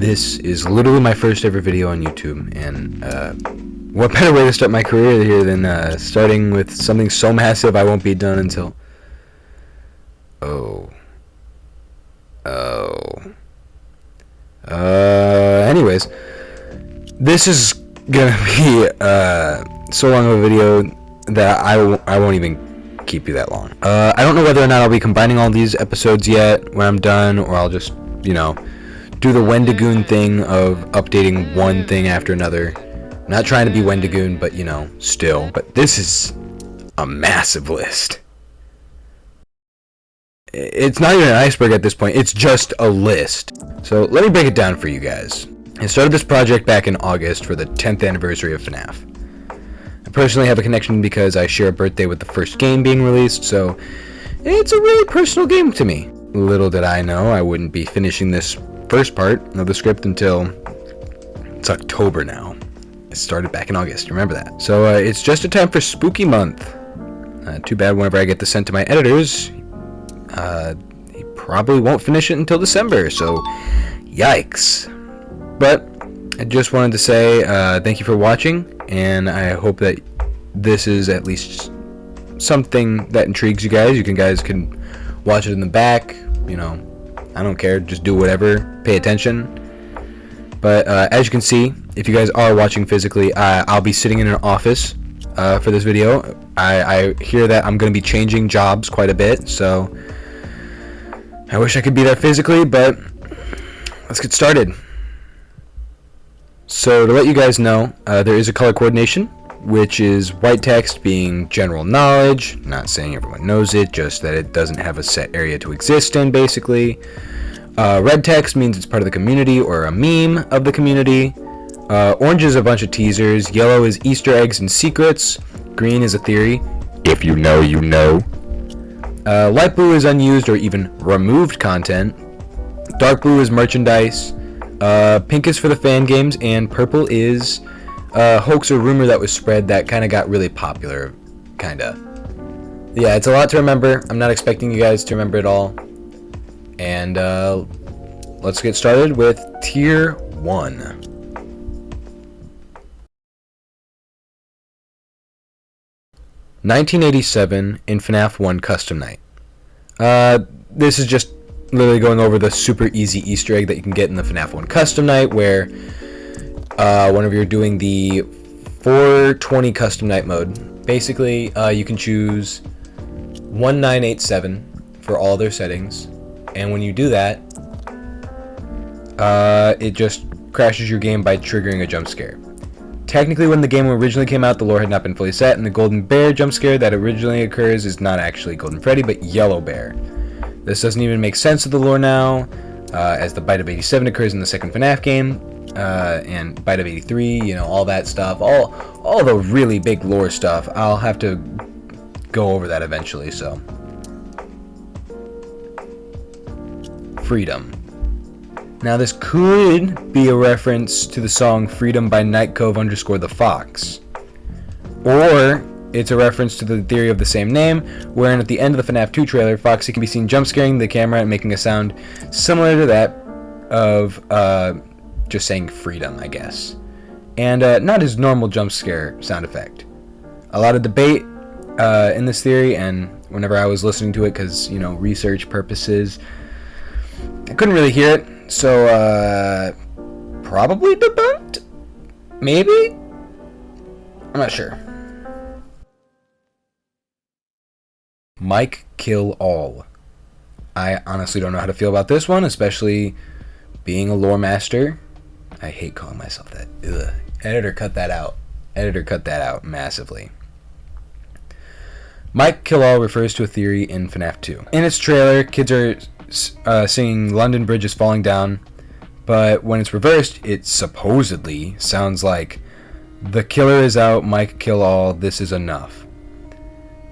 This is literally my first ever video on YouTube, and what better way to start my career here than starting with something so massive I won't be done until... anyways, this is gonna be so long of a video that I won't even keep you that long. I don't know whether or not I'll be combining all these episodes yet when I'm done, or I'll just, you know, do the Wendigoon thing of updating one thing after another. I'm not trying to be Wendigoon, but you know, still. But this is a massive list. It's not even an iceberg at this point, it's just a list. So let me break it down for you guys. I started this project back in August for the 10th anniversary of FNAF. I personally have a connection because I share a birthday with the first game being released, so it's a really personal game to me. Little did I know I wouldn't be finishing this first part of the script until it's October now. It started back in August, remember that. So it's just a time for spooky month. Too bad whenever I get this sent to my editors, he probably won't finish it until December, so yikes. But I just wanted to say thank you for watching, and I hope that this is at least something that intrigues you guys. You guys can watch it in the back, you know, I don't care, just do whatever, pay attention. But as you can see, if you guys are watching physically, I'll be sitting in an office for this video. I hear that I'm going to be changing jobs quite a bit, so I wish I could be there physically, but let's get started. So to let you guys know, there is a color coordination, which is white text being general knowledge, not saying everyone knows it, just that it doesn't have a set area to exist in, basically. Red text means it's part of the community or a meme of the community. Orange is a bunch of teasers, yellow is Easter eggs and secrets, green is a theory, if you know, you know. Light blue is unused or even removed content, dark blue is merchandise, pink is for the fan games, and purple is hoax or rumor that was spread that kind of got really popular, kinda. Yeah, it's a lot to remember. I'm not expecting you guys to remember it all. And let's get started with Tier 1. (1987) in FNAF 1 Custom Night. This is just literally going over the super easy Easter egg that you can get in the FNAF 1 Custom Night, where whenever you're doing the 420 Custom Night mode, basically you can choose 1987 for all their settings, and when you do that, it just crashes your game by triggering a jump scare. Technically, when the game originally came out, the lore had not been fully set, and the Golden Bear jump scare that originally occurs is not actually Golden Freddy, but Yellow Bear. This doesn't even make sense to the lore now, as the Bite of 87 occurs in the second FNAF game, and Bite of 83, you know, all that stuff, all the really big lore stuff. I'll have to go over that eventually, so. Freedom. Now this could be a reference to the song Freedom by Nightcove_the Fox. Or it's a reference to the theory of the same name, wherein at the end of the FNAF 2 trailer, Foxy can be seen jump scaring the camera and making a sound similar to that of just saying freedom, I guess. And not his normal jump scare sound effect. A lot of debate in this theory, and whenever I was listening to it, because, you know, research purposes, I couldn't really hear it. So, probably debunked? Maybe? I'm not sure. Mike Kill All. I honestly don't know how to feel about this one, especially being a lore master. I hate calling myself that. Ugh. Editor, cut that out. Editor, cut that out massively. Mike Kill All refers to a theory in FNAF 2. In its trailer, kids are singing London Bridge is Falling Down, but when it's reversed, it supposedly sounds like the killer is out, Mike Kill All, this is enough.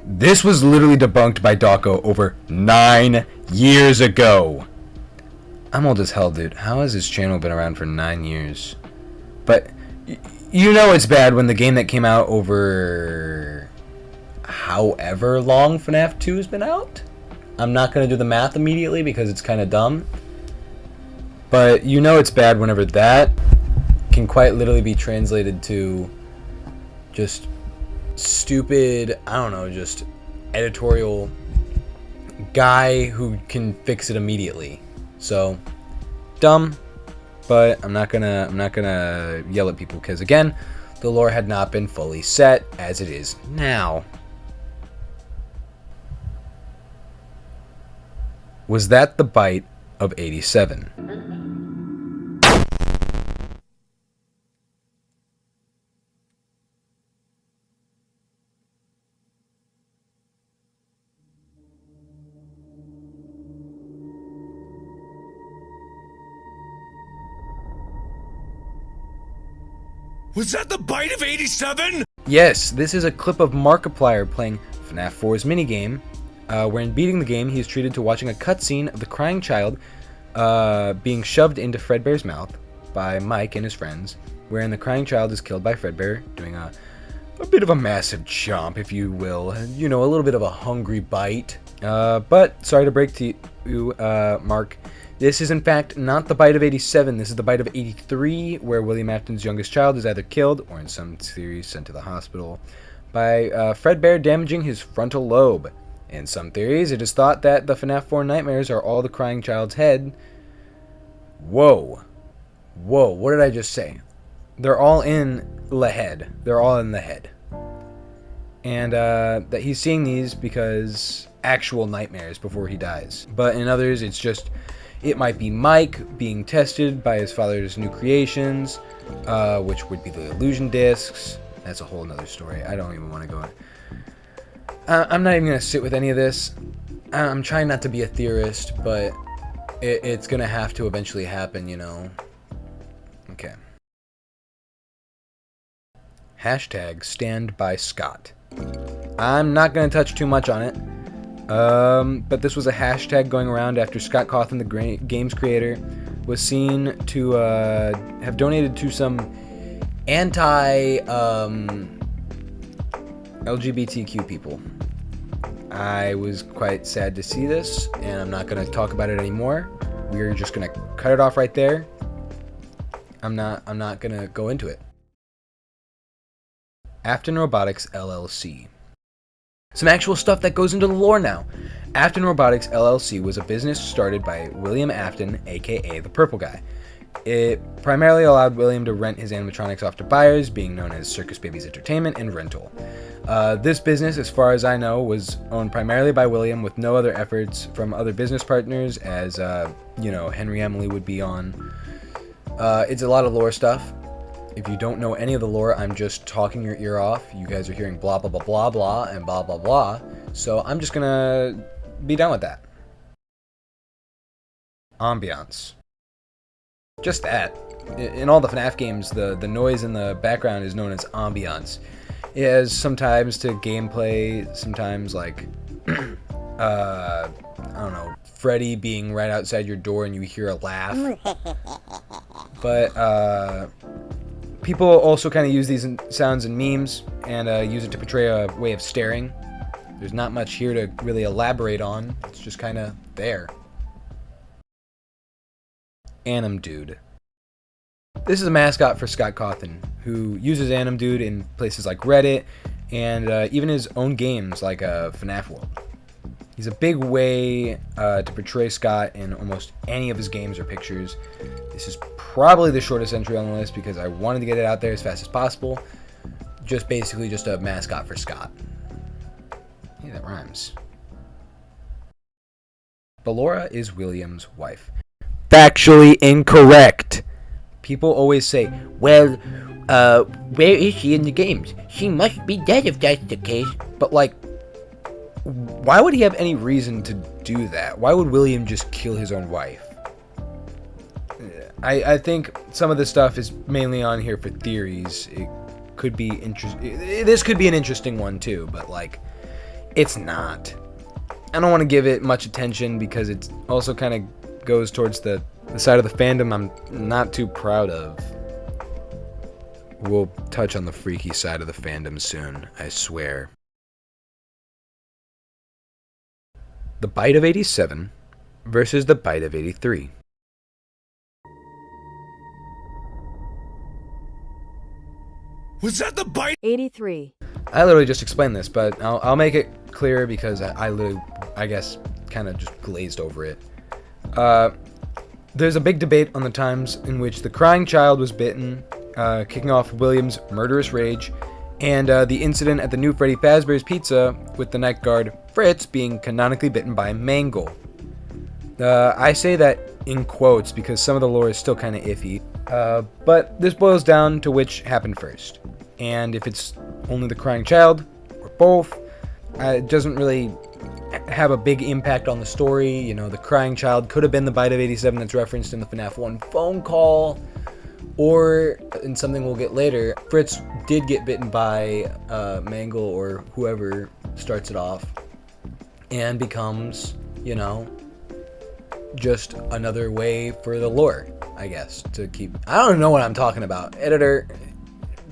This was literally debunked by Dawko over 9 years ago. I'm old as hell, dude. How has this channel been around for 9 years? But you know it's bad when the game that came out over however long FNAF 2 has been out. I'm not going to do the math immediately because it's kind of dumb. But you know it's bad whenever that can quite literally be translated to just stupid, I don't know, just editorial guy who can fix it immediately. So dumb, but I'm not gonna yell at people because again, the lore had not been fully set as it is now. Was that the bite of 87? Was that the bite of 87? Yes, this is a clip of Markiplier playing FNAF 4's minigame, where in beating the game, he is treated to watching a cutscene of the crying child being shoved into Fredbear's mouth by Mike and his friends, wherein the crying child is killed by Fredbear, doing a bit of a massive chomp, if you will. You know, a little bit of a hungry bite. But, sorry to break to you, Mark, this is in fact not the bite of 87, this is the bite of 83, where William Afton's youngest child is either killed, or in some theories sent to the hospital, by Fredbear damaging his frontal lobe. In some theories, it is thought that the FNAF 4 nightmares are all the crying child's head. Whoa, what did I just say? They're all in the head. They're all in the head. And that he's seeing these because actual nightmares before he dies. But in others, it's just, it might be Mike being tested by his father's new creations, which would be the illusion discs. That's a whole nother story. I don't even want to go in. I'm not even going to sit with any of this. I'm trying not to be a theorist, but it's going to have to eventually happen, you know. Okay. Hashtag stand by Scott. I'm not going to touch too much on it. But this was a hashtag going around after Scott Cawthon, the game's creator, was seen to have donated to some anti-LGBTQ people. I was quite sad to see this, and I'm not going to talk about it anymore. We're just going to cut it off right there. I'm not going to go into it. Afton Robotics LLC. Some actual stuff that goes into the lore now. Afton Robotics LLC was a business started by William Afton, aka the Purple Guy. It primarily allowed William to rent his animatronics off to buyers, being known as Circus Babies Entertainment and Rental. This business, as far as I know, was owned primarily by William with no other efforts from other business partners, as, Henry Emily would be on. It's a lot of lore stuff. If you don't know any of the lore, I'm just talking your ear off. You guys are hearing blah, blah, blah, blah, blah, and blah, blah, blah. So I'm just gonna be done with that. Ambiance. Just that. In all the FNAF games, the noise in the background is known as ambiance. It has sometimes to gameplay, sometimes like, I don't know, Freddy being right outside your door and you hear a laugh. But, people also kind of use these sounds in memes and use it to portray a way of staring. There's not much here to really elaborate on. It's just kind of there. Anim Dude. This is a mascot for Scott Cawthon, who uses Anim Dude in places like Reddit and even his own games like FNAF World. He's a big way to portray Scott in almost any of his games or pictures. This is probably the shortest entry on the list because I wanted to get it out there as fast as possible. Basically just a mascot for Scott. Hey, that rhymes. Ballora is William's wife. Factually incorrect. People always say, well, where is she in the games? She must be dead if that's the case. But like, why would he have any reason to do that? Why would William just kill his own wife? I think some of this stuff is mainly on here for theories. It could be this could be an interesting one too, but like, it's not. I don't want to give it much attention because it also kind of goes towards the side of the fandom I'm not too proud of. We'll touch on the freaky side of the fandom soon, I swear. The bite of 87 versus the bite of 83. Was that the bite? 83. I literally just explained this, but I'll make it clearer because I literally, I guess, kind of just glazed over it. There's a big debate on the times in which the crying child was bitten, kicking off William's murderous rage, and the incident at the new Freddy Fazbear's Pizza with the night guard Fritz being canonically bitten by Mangle. I say that in quotes because some of the lore is still kind of iffy, but this boils down to which happened first. And if it's only the crying child, or both, it doesn't really have a big impact on the story. You know, the crying child could have been the bite of 87 that's referenced in the FNAF 1 phone call, or in something we'll get later, Fritz did get bitten by Mangle or whoever starts it off, and becomes, you know, just another way for the lore, I guess, to keep... I don't know what I'm talking about. Editor,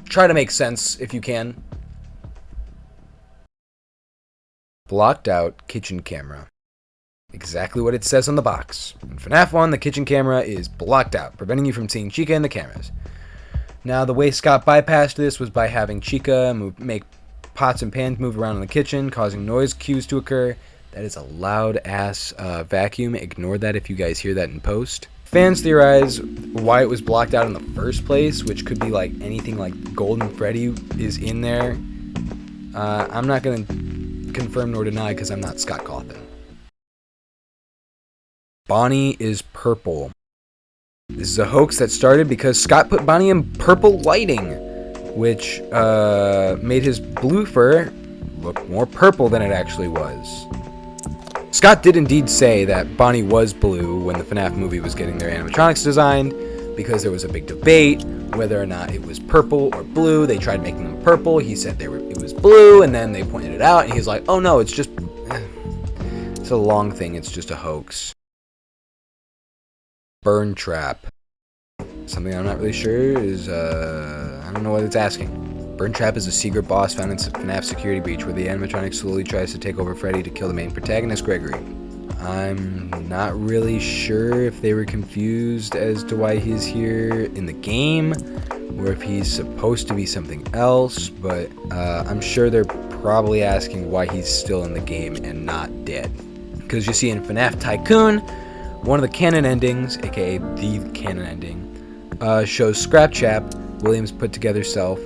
try to make sense if you can. Blocked out kitchen camera. Exactly what it says on the box. In FNAF 1, the kitchen camera is blocked out, preventing you from seeing Chica in the cameras. Now, the way Scott bypassed this was by having Chica make pots and pans move around in the kitchen, causing noise cues to occur. That is a loud-ass vacuum. Ignore that if you guys hear that in post. Fans theorize why it was blocked out in the first place, which could be like anything like Golden Freddy is in there. I'm not going to confirm nor deny because I'm not Scott Cawthon. Bonnie is purple. This is a hoax that started because Scott put Bonnie in purple lighting, which made his blue fur look more purple than it actually was. Scott did indeed say that Bonnie was blue when the FNAF movie was getting their animatronics designed, because there was a big debate whether or not it was purple or blue. They tried making them purple. He said it was blue, and then they pointed it out, and he's like, oh no, it's just... It's a long thing. It's just a hoax. Burn Trap. Something I'm not really sure is, I don't know what it's asking. Burn Trap is a secret boss found in FNAF Security Breach where the animatronic slowly tries to take over Freddy to kill the main protagonist, Gregory. I'm not really sure if they were confused as to why he's here in the game, or if he's supposed to be something else, but I'm sure they're probably asking why he's still in the game and not dead. Because you see in FNAF Tycoon, one of the canon endings, aka the canon ending, shows Scrap Chap, William's put together self,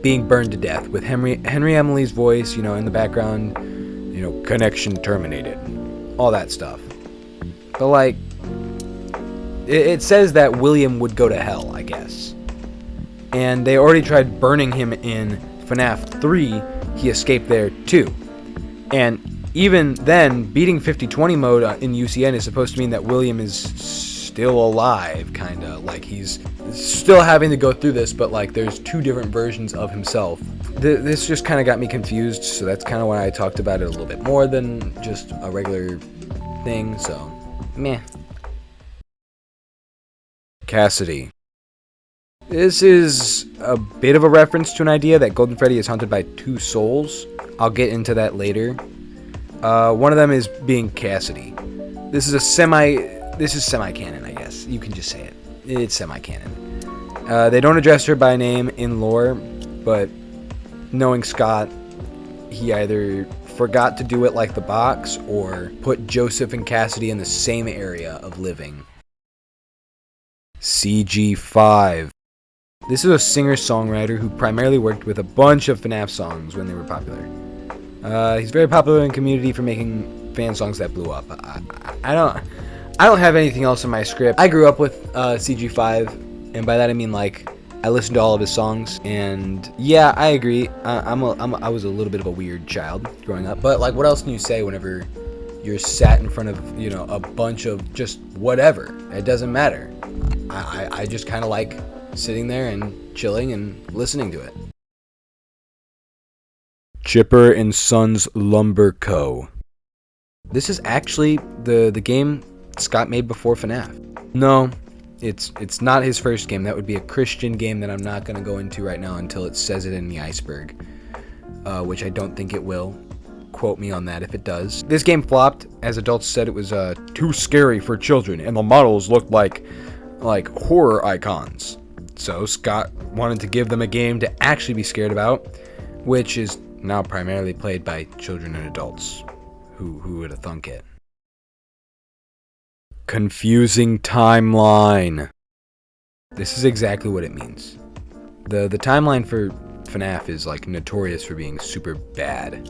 being burned to death with Henry Emily's voice, you know, in the background, you know, connection terminated, all that stuff. But like, it says that William would go to hell, I guess. And they already tried burning him in FNAF 3. He escaped there too. And even then, beating 50-20 mode in UCN is supposed to mean that William is still alive, kind of. Like, he's still having to go through this, but, like, there's two different versions of himself. This just kind of got me confused, so that's kind of why I talked about it a little bit more than just a regular thing, so, meh. Cassidy. This is a bit of a reference to an idea that Golden Freddy is haunted by two souls. I'll get into that later. One of them is being Cassidy. This is semi-canon, I guess. You can just say it. It's semi-canon. They don't address her by name in lore, but knowing Scott, he either forgot to do it like the box or put Joseph and Cassidy in the same area of living. CG5. This is a singer-songwriter who primarily worked with a bunch of FNAF songs when they were popular. He's very popular in the community for making fan songs that blew up. I don't have anything else in my script. I grew up with CG5, and by that I mean, like, I listened to all of his songs, and yeah, I agree. I was a little bit of a weird child growing up, but like, what else can you say whenever you're sat in front of, you know, a bunch of just whatever? It doesn't matter. I just kind of like sitting there and chilling and listening to it. Chipper and Sons Lumber Co. This is actually the game Scott made before FNAF. No, it's not his first game. That would be a Christian game that I'm not going to go into right now until it says it in the iceberg, which I don't think it will. Quote me on that if it does. This game flopped, as adults said it was too scary for children, and the models looked like horror icons. So Scott wanted to give them a game to actually be scared about, which is now primarily played by children and adults. Who would have thunk it? Confusing timeline. This is exactly what it means. The timeline for FNAF is like notorious for being super bad.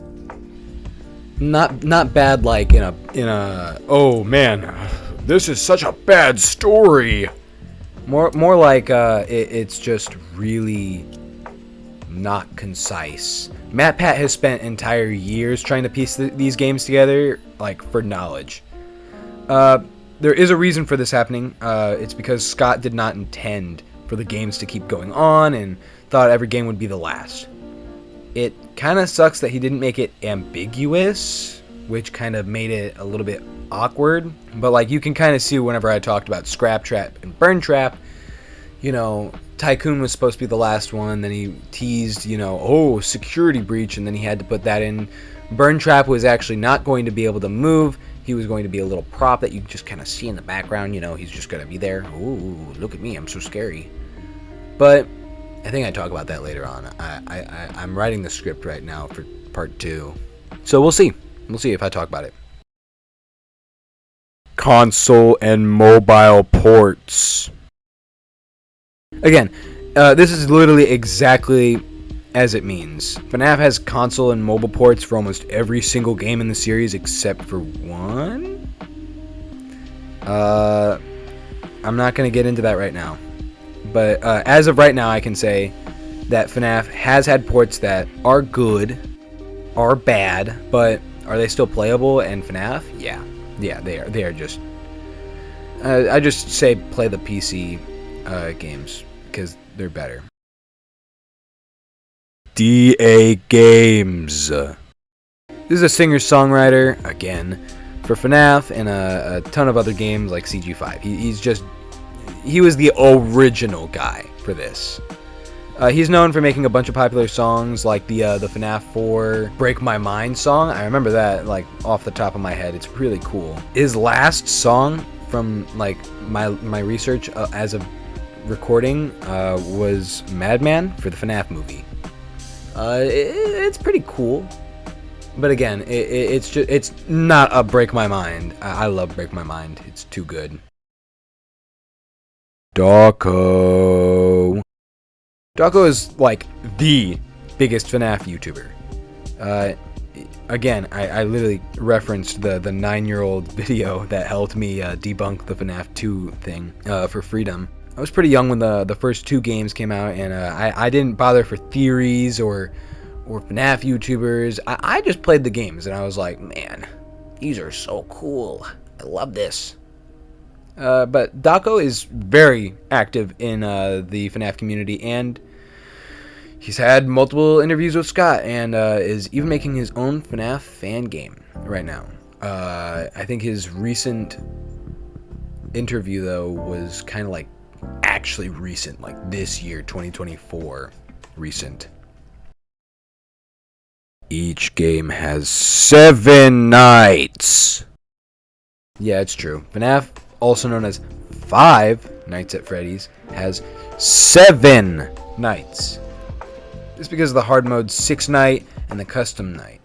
Not bad like in a oh man, this is such a bad story. More like it's just really not concise. MatPat has spent entire years trying to piece these games together, like, for knowledge. There is a reason for this happening. It's because Scott did not intend for the games to keep going on and thought every game would be the last. It kind of sucks that he didn't make it ambiguous, which kind of made it a little bit awkward. But like, you can kind of see whenever I talked about Scrap Trap and Burn Trap, you know, Tycoon was supposed to be the last one, then he teased, you know, oh, security breach, and then he had to put that in. Burn Trap was actually not going to be able to move. He was going to be a little prop that you just kind of see in the background, you know, he's just going to be there. Ooh, look at me, I'm so scary. But I think I talk about that later on. I'm writing the script right now for part 2. So we'll see. We'll see if I talk about it. Console and mobile ports. Again, this is literally exactly as it means. FNAF has console and mobile ports for almost every single game in the series except for one. I'm not going to get into that right now. But as of right now, I can say that FNAF has had ports that are good, are bad, but are they still playable in FNAF? Yeah, they are. They are just. I just say play the PC games because they're better. DA Games. This is a singer-songwriter again for FNAF and a ton of other games like CG5. He was the original guy for this. He's known for making a bunch of popular songs like the FNAF 4 Break My Mind song. I remember that like off the top of my head. It's really cool. His last song from like my research as of recording was Madman for the FNAF movie. It's pretty cool. But again, it's not a Break My Mind. I love Break My Mind. It's too good. Dawko. Dawko is like the biggest FNAF YouTuber. Again, I literally referenced the 9-year-old video that helped me debunk the FNAF 2 thing for Freedom. I was pretty young when the first 2 games came out, and I didn't bother for theories or FNAF YouTubers. I just played the games, and I was like, man, these are so cool. I love this. But Dawko is very active in the FNAF community, and he's had multiple interviews with Scott, and is even making his own FNAF fan game right now. I think his recent interview, though, was kind of like actually recent, like this year, 2024, recent. Each game has 7 nights. Yeah, it's true. FNAF, also known as Five Nights at Freddy's, has 7 nights. It's because of the hard mode 6 night and the custom night.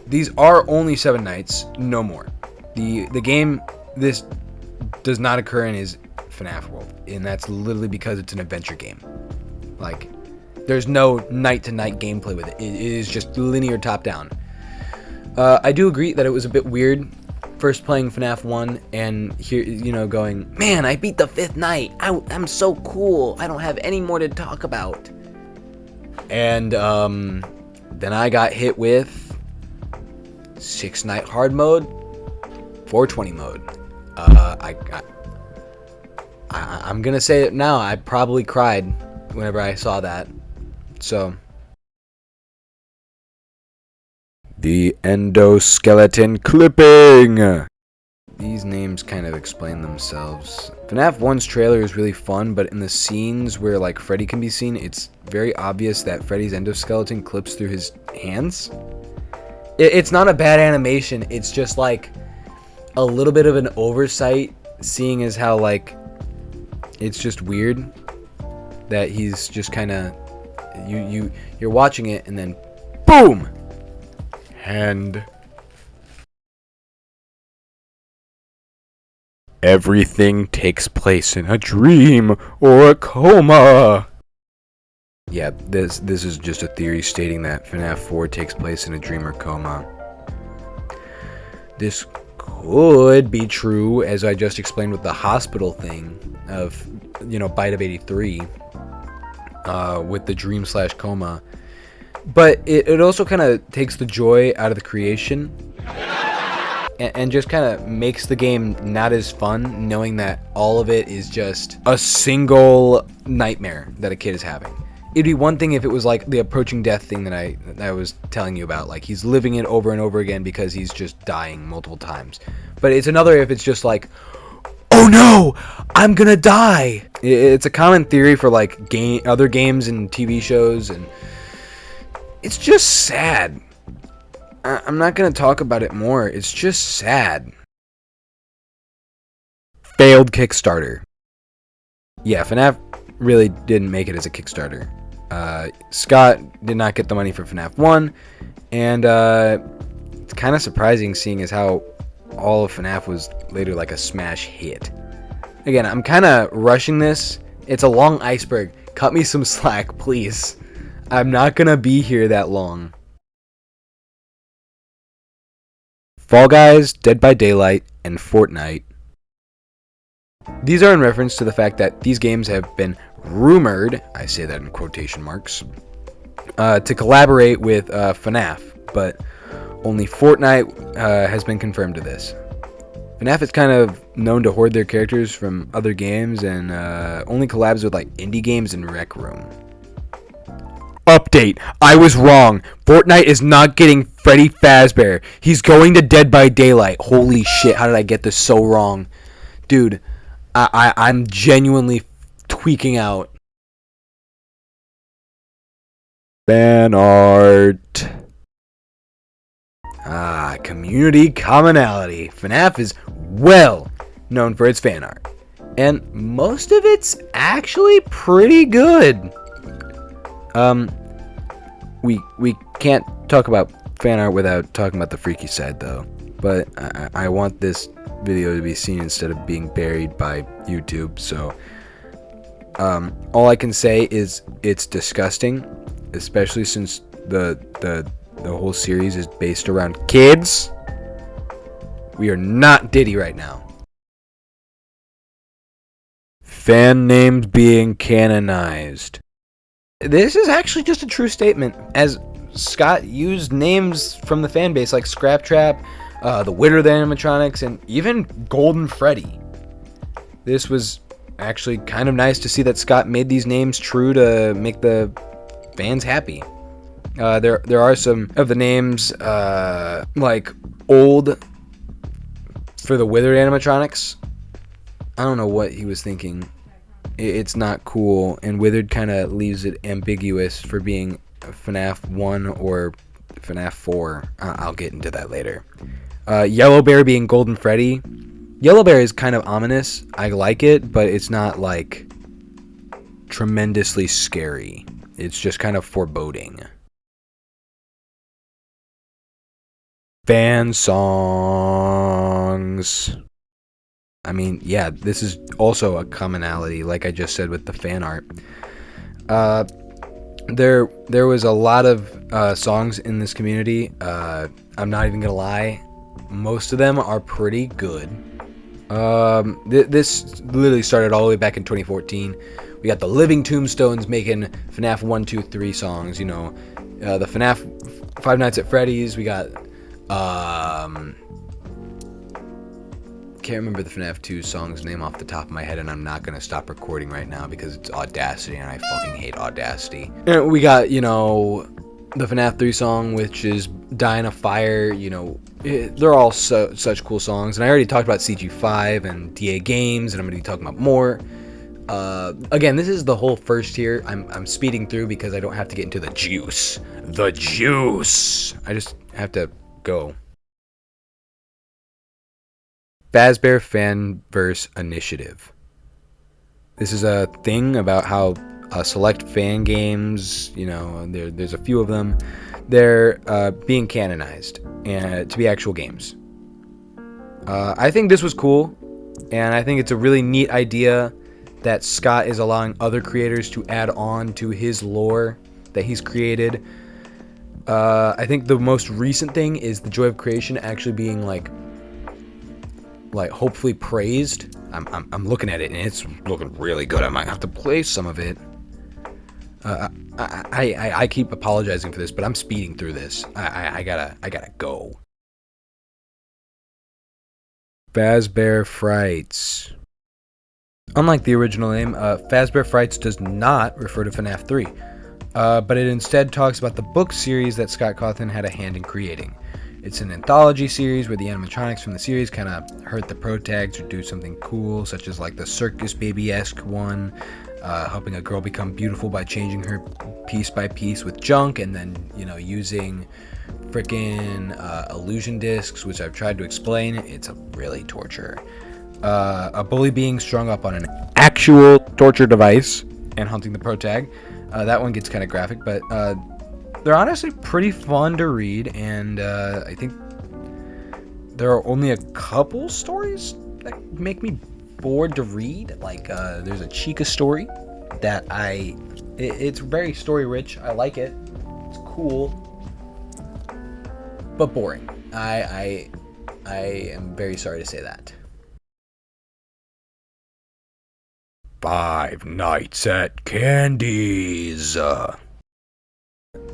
These are only 7 nights, no more. The game, this does not occur in his FNAF world, and that's literally because it's an adventure game. Like, there's no night-to-night gameplay with it. It is just linear top-down. I do agree that it was a bit weird first playing FNAF 1 and here, you know, going, man, I beat the 5th night. I'm so cool. I don't have any more to talk about. And then I got hit with 6 night hard mode, 420 mode. I'm gonna say it now. I probably cried whenever I saw that. So, the endoskeleton clipping. These names kind of explain themselves. FNAF 1's trailer is really fun, but in the scenes where like Freddy can be seen, it's very obvious that Freddy's endoskeleton clips through his hands. It's not a bad animation. It's just like a little bit of an oversight, seeing as how like it's just weird that he's just kind of you're watching it and then boom, and everything takes place in a dream or a coma. Yeah, this is just a theory stating that FNAF 4 takes place in a dream or coma. This could be true, as I just explained with the hospital thing of, Bite of 83, with the dream/coma. But it also kind of takes the joy out of the creation, and just kind of makes the game not as fun, knowing that all of it is just a single nightmare that a kid is having. It'd be one thing if it was like the approaching death thing that I was telling you about, like he's living it over and over again because he's just dying multiple times. But it's another if it's just like, oh no, I'm gonna die. It's a common theory for like other games and TV shows, and it's just sad. I'm not gonna talk about it more. It's just sad. Failed Kickstarter. Yeah, FNAF really didn't make it as a Kickstarter. Scott did not get the money for FNAF 1, and it's kind of surprising seeing as how all of FNAF was later like a smash hit. Again, I'm kind of rushing this. It's a long iceberg. Cut me some slack, please. I'm not gonna be here that long. Fall Guys, Dead by Daylight, and Fortnite. These are in reference to the fact that these games have been rumored, I say that in quotation marks, to collaborate with FNAF, but only Fortnite has been confirmed to this. FNAF is kind of known to hoard their characters from other games and only collabs with like indie games and Rec Room. Update, I was wrong. Fortnite is not getting Freddy Fazbear. He's going to Dead by Daylight. Holy shit, how did I get this so wrong? Dude, I'm genuinely tweaking out. Fan art. Community commonality. FNAF is well known for its fan art, and most of it's actually pretty good. We can't talk about fan art without talking about the freaky side, though. But I want this video to be seen instead of being buried by YouTube, so all I can say is it's disgusting, especially since the whole series is based around kids. We are not Diddy right now. Fan names being canonized. This is actually just a true statement, as Scott used names from the fan base like Scrap Trap, the Witter the animatronics, and even Golden Freddy. This was actually kind of nice to see that Scott made these names true to make the fans happy. There are some of the names like old for the Withered animatronics. I don't know what he was thinking. It's not cool, and Withered kind of leaves it ambiguous for being FNAF 1 or FNAF 4. I'll get into that later. Yellow Bear being Golden Freddy. Yellow Bear is kind of ominous. I like it, but it's not like tremendously scary. It's just kind of foreboding. Fan songs. I mean, yeah, this is also a commonality, like I just said with the fan art. There was a lot of songs in this community. I'm not even gonna lie, most of them are pretty good. This literally started all the way back in 2014. We got the Living Tombstones making FNAF 1, 2, 3 songs. The FNAF Five Nights at Freddy's. We got can't remember the FNAF 2 song's name off the top of my head, and I'm not going to stop recording right now because it's Audacity, and I fucking hate Audacity. And we got, the FNAF 3 song, which is Die in a Fire. They're all such cool songs, and I already talked about CG5 and DA Games, and I'm going to be talking about more. Again, this is the whole first tier. I'm speeding through because I don't have to get into the juice. The juice! I just have to go. Fazbear Fanverse Initiative. This is a thing about how select fan games, there's a few of them, they're being canonized and to be actual games. I think this was cool, and I think it's a really neat idea that Scott is allowing other creators to add on to his lore that he's created. I think the most recent thing is the joy of creation actually being like hopefully praised. I'm looking at it and it's looking really good. I might have to play some of it. I keep apologizing for this, but I'm speeding through this. I gotta go. Fazbear Frights. Unlike the original name, Fazbear Frights does not refer to FNAF 3, but it instead talks about the book series that Scott Cawthon had a hand in creating. It's an anthology series where the animatronics from the series kind of hurt the protags or do something cool, such as like the Circus Baby-esque one, helping a girl become beautiful by changing her piece by piece with junk, and then, using frickin' illusion discs, which I've tried to explain. It's a really torture. A bully being strung up on an actual torture device and hunting the protag. That one gets kind of graphic, but they're honestly pretty fun to read, and I think there are only a couple stories that make me bored to read. Like, there's a Chica story that it's very story rich. I like it. It's cool, but boring. I am very sorry to say that. Five Nights at Candy's.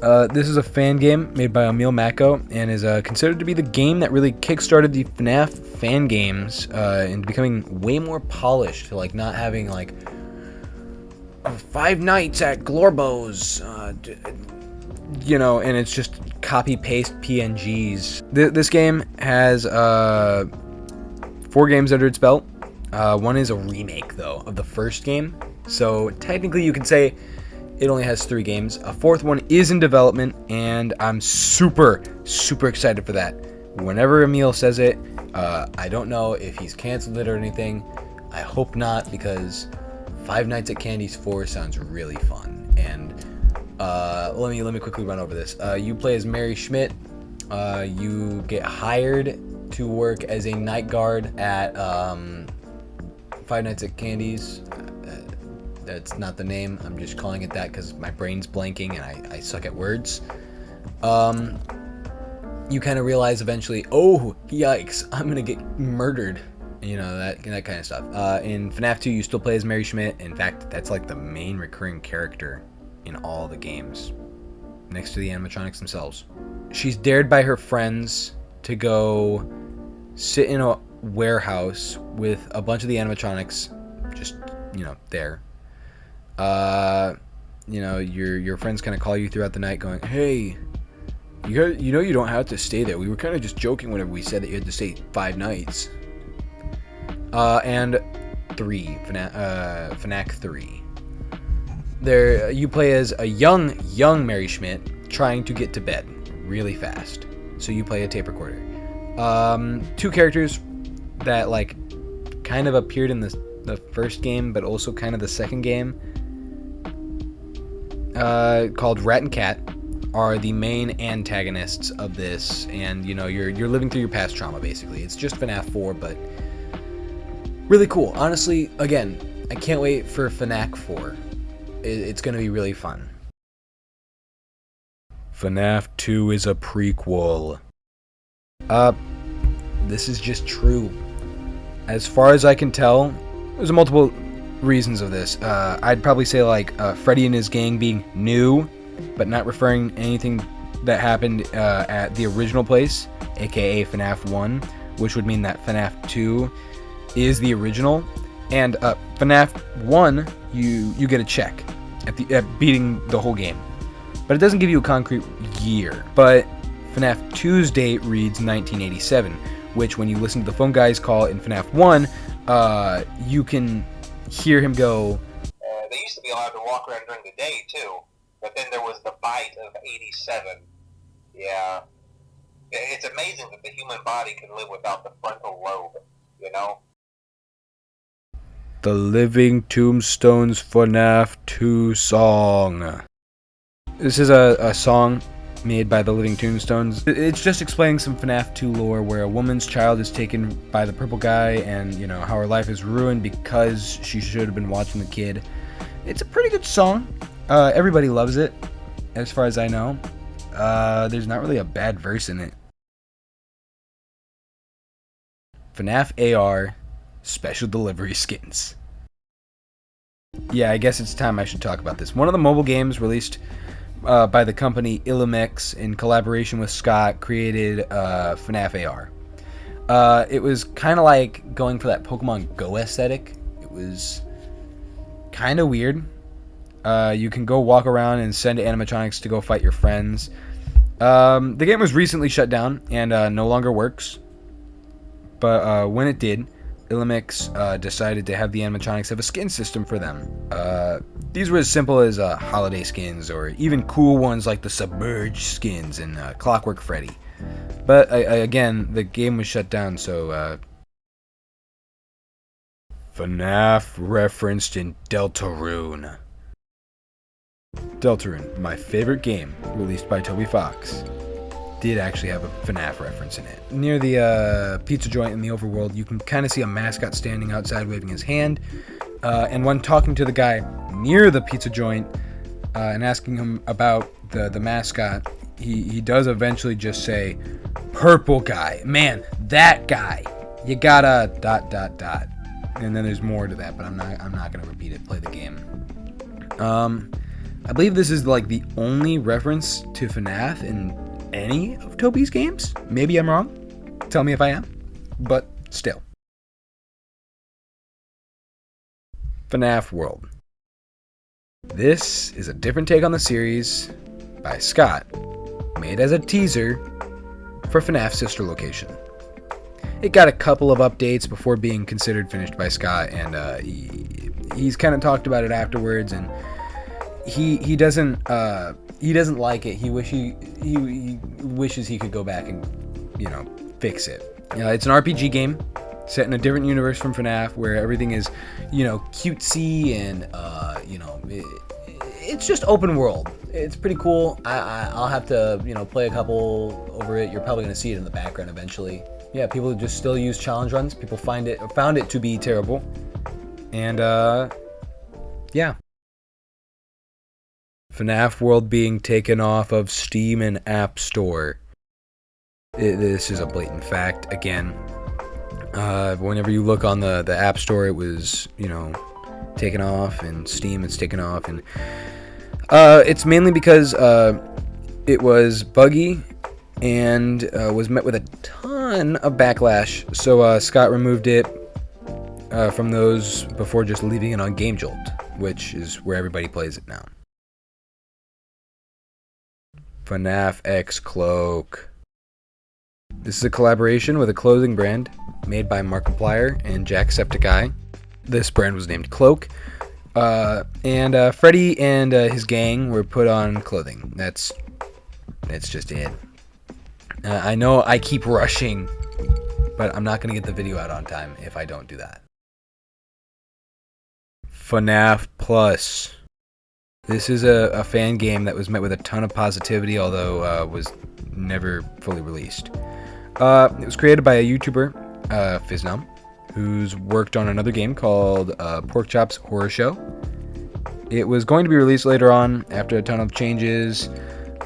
This is a fan game made by Emil Mako and is considered to be the game that really kickstarted the FNAF fan games into becoming way more polished, to like not having like Five Nights at Glorbo's, and it's just copy-paste PNGs. This game has 4 games under its belt. One is a remake, though, of the first game, so technically you could say it only has 3 games. A 4th one is in development, and I'm super, super excited for that. Whenever Emil says it, I don't know if he's canceled it or anything. I hope not, because Five Nights at Candy's 4 sounds really fun. And let me quickly run over this. You play as Mary Schmidt. You get hired to work as a night guard at Five Nights at Candy's. That's not the name. I'm just calling it that because my brain's blanking and I suck at words. You kind of realize eventually, oh, yikes, I'm going to get murdered. That kind of stuff. In FNAF 2, you still play as Mary Schmidt. In fact, that's like the main recurring character in all the games, next to the animatronics themselves. She's dared by her friends to go sit in a warehouse with a bunch of the animatronics, just, there. Your friends kind of call you throughout the night going, hey, you don't have to stay there. We were kind of just joking whenever we said that you had to stay 5 nights. And 3, FNAF 3. There, you play as a young Mary Schmidt trying to get to bed really fast. So you play a tape recorder. 2 characters that like kind of appeared in the first game, but also kind of the second game, called Rat and Cat, are the main antagonists of this, and you're living through your past trauma basically. It's just FNAF 4, but really cool. Honestly, again, I can't wait for FNAF 4. It's gonna be really fun. FNAF 2 is a prequel. This is just true. As far as I can tell, there's multiple reasons of this. I'd probably say like Freddy and his gang being new, but not referring anything that happened at the original place, aka FNAF 1, which would mean that FNAF 2 is the original. And FNAF 1, you get a check at beating the whole game, but it doesn't give you a concrete year. But FNAF 2's date reads 1987, which when you listen to the phone guy's call in FNAF 1, you can hear him go, they used to be allowed to walk around during the day too, but then there was the bite of 87. Yeah. It's amazing that the human body can live without the frontal lobe, The Living Tombstones FNAF 2 song. This is a song made by the Living Tombstones. It's just explaining some FNAF 2 lore where a woman's child is taken by the purple guy and, you know, how her life is ruined because she should have been watching the kid. It's a pretty good song. Everybody loves it, as far as I know. There's not really a bad verse in it. FNAF AR Special Delivery Skins. Yeah, I guess it's time I should talk about this. One of the mobile games released by the company Illumex in collaboration with Scott created FNAF AR. It was kind of like going for that Pokemon Go aesthetic. It was kind of weird. You can go walk around and send animatronics to go fight your friends. The game was recently shut down and no longer works. But when it did, Illumex decided to have the animatronics have a skin system for them. These were as simple as holiday skins or even cool ones like the Submerged skins and Clockwork Freddy. But again, the game was shut down, so FNAF referenced in Deltarune. Deltarune, my favorite game, released by Toby Fox, did actually have a FNAF reference in it. Near the pizza joint in the overworld, you can kind of see a mascot standing outside waving his hand. And when talking to the guy near the pizza joint and asking him about the mascot, he does eventually just say, "Purple guy. Man, that guy. You gotta ... And then there's more to that, but I'm not gonna repeat it. Play the game. I believe this is like the only reference to FNAF in any of Toby's games. Maybe I'm wrong. Tell me if I am. But still. FNAF World. This is a different take on the series by Scott, made as a teaser for FNAF Sister Location. It got a couple of updates before being considered finished by Scott, and he's kind of talked about it afterwards, and he doesn't like it. He wishes he could go back and, you know, fix it. It's an RPG game set in a different universe from FNAF where everything is, you know, cutesy and you know, it's just open world. It's pretty cool. I'll have to, you know, play a couple over it. You're probably gonna see it in the background eventually. Yeah, people just still use challenge runs. People found it to be terrible, and yeah. FNAF World being taken off of Steam and App Store. This is a blatant fact. Again, whenever you look on the App Store, it was, you know, taken off, and Steam it's taken off, and it's mainly because it was buggy and was met with a ton of backlash. So Scott removed it from those before just leaving it on Game Jolt, which is where everybody plays it now. FNAF X Cloak. This is a collaboration with a clothing brand made by Markiplier and Jacksepticeye. This brand was named Cloak. And Freddy and his gang were put on clothing. That's just it. I know I keep rushing, but I'm not going to get the video out on time if I don't do that. FNAF Plus. This is a fan game that was met with a ton of positivity, although was never fully released. It was created by a YouTuber, Fandom, who's worked on another game called Pork Chop's Horror Show. It was going to be released later on after a ton of changes,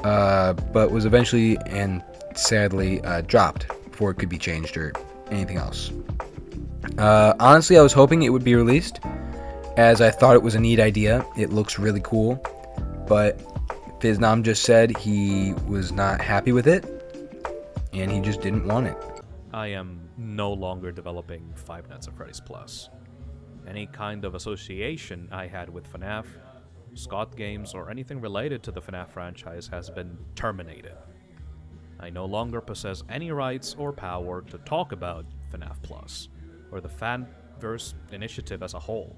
but was eventually and sadly dropped before it could be changed or anything else. Honestly, I was hoping it would be released, as I thought it was a neat idea. It looks really cool, but Fandom just said he was not happy with it, and he just didn't want it. I am no longer developing Five Nights at Freddy's Plus. Any kind of association I had with FNAF, Scott Games, or anything related to the FNAF franchise has been terminated. I no longer possess any rights or power to talk about FNAF Plus, or the Fanverse initiative as a whole.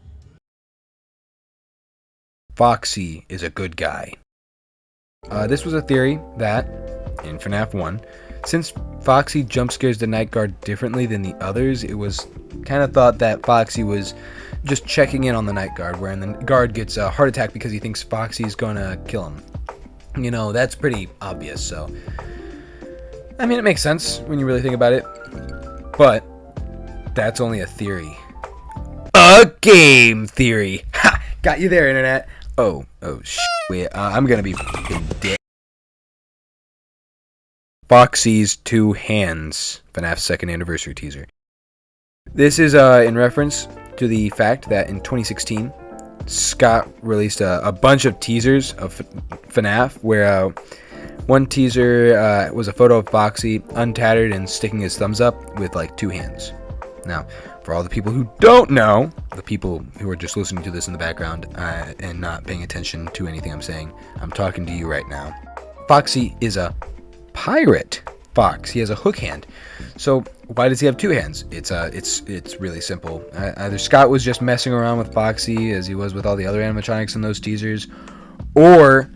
Foxy is a good guy. This was a theory that, in FNAF 1, since Foxy jump scares the night guard differently than the others, it was kind of thought that Foxy was just checking in on the night guard, wherein the guard gets a heart attack because he thinks Foxy's gonna kill him. You know, that's pretty obvious, so... I mean, it makes sense when you really think about it. But, that's only a theory. A game theory! Ha! Got you there, internet! Oh, wait, I'm gonna be fucking dead. Foxy's Two Hands, FNAF's second anniversary teaser. This is in reference to the fact that in 2016, Scott released a bunch of teasers of FNAF, where one teaser was a photo of Foxy untattered and sticking his thumbs up with like two hands. Now, for all the people who don't know, the people who are just listening to this in the background and not paying attention to anything I'm saying, I'm talking to you right now. Foxy is a pirate fox. He has a hook hand. So why does he have two hands? It's really simple. Either Scott was just messing around with Foxy as he was with all the other animatronics in those teasers, or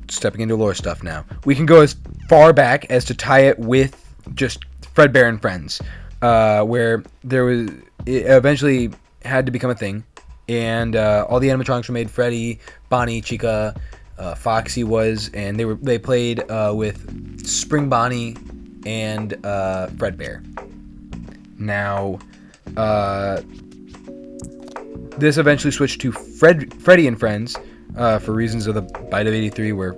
stepping into lore stuff now. We can go as far back as to tie it with just Fredbear and Friends, where it eventually had to become a thing, and all the animatronics were made. Freddy, Bonnie, Chica, Foxy was, and they played with Spring Bonnie and Fredbear. Now, this eventually switched to Freddy and Friends for reasons of the Bite of 83, where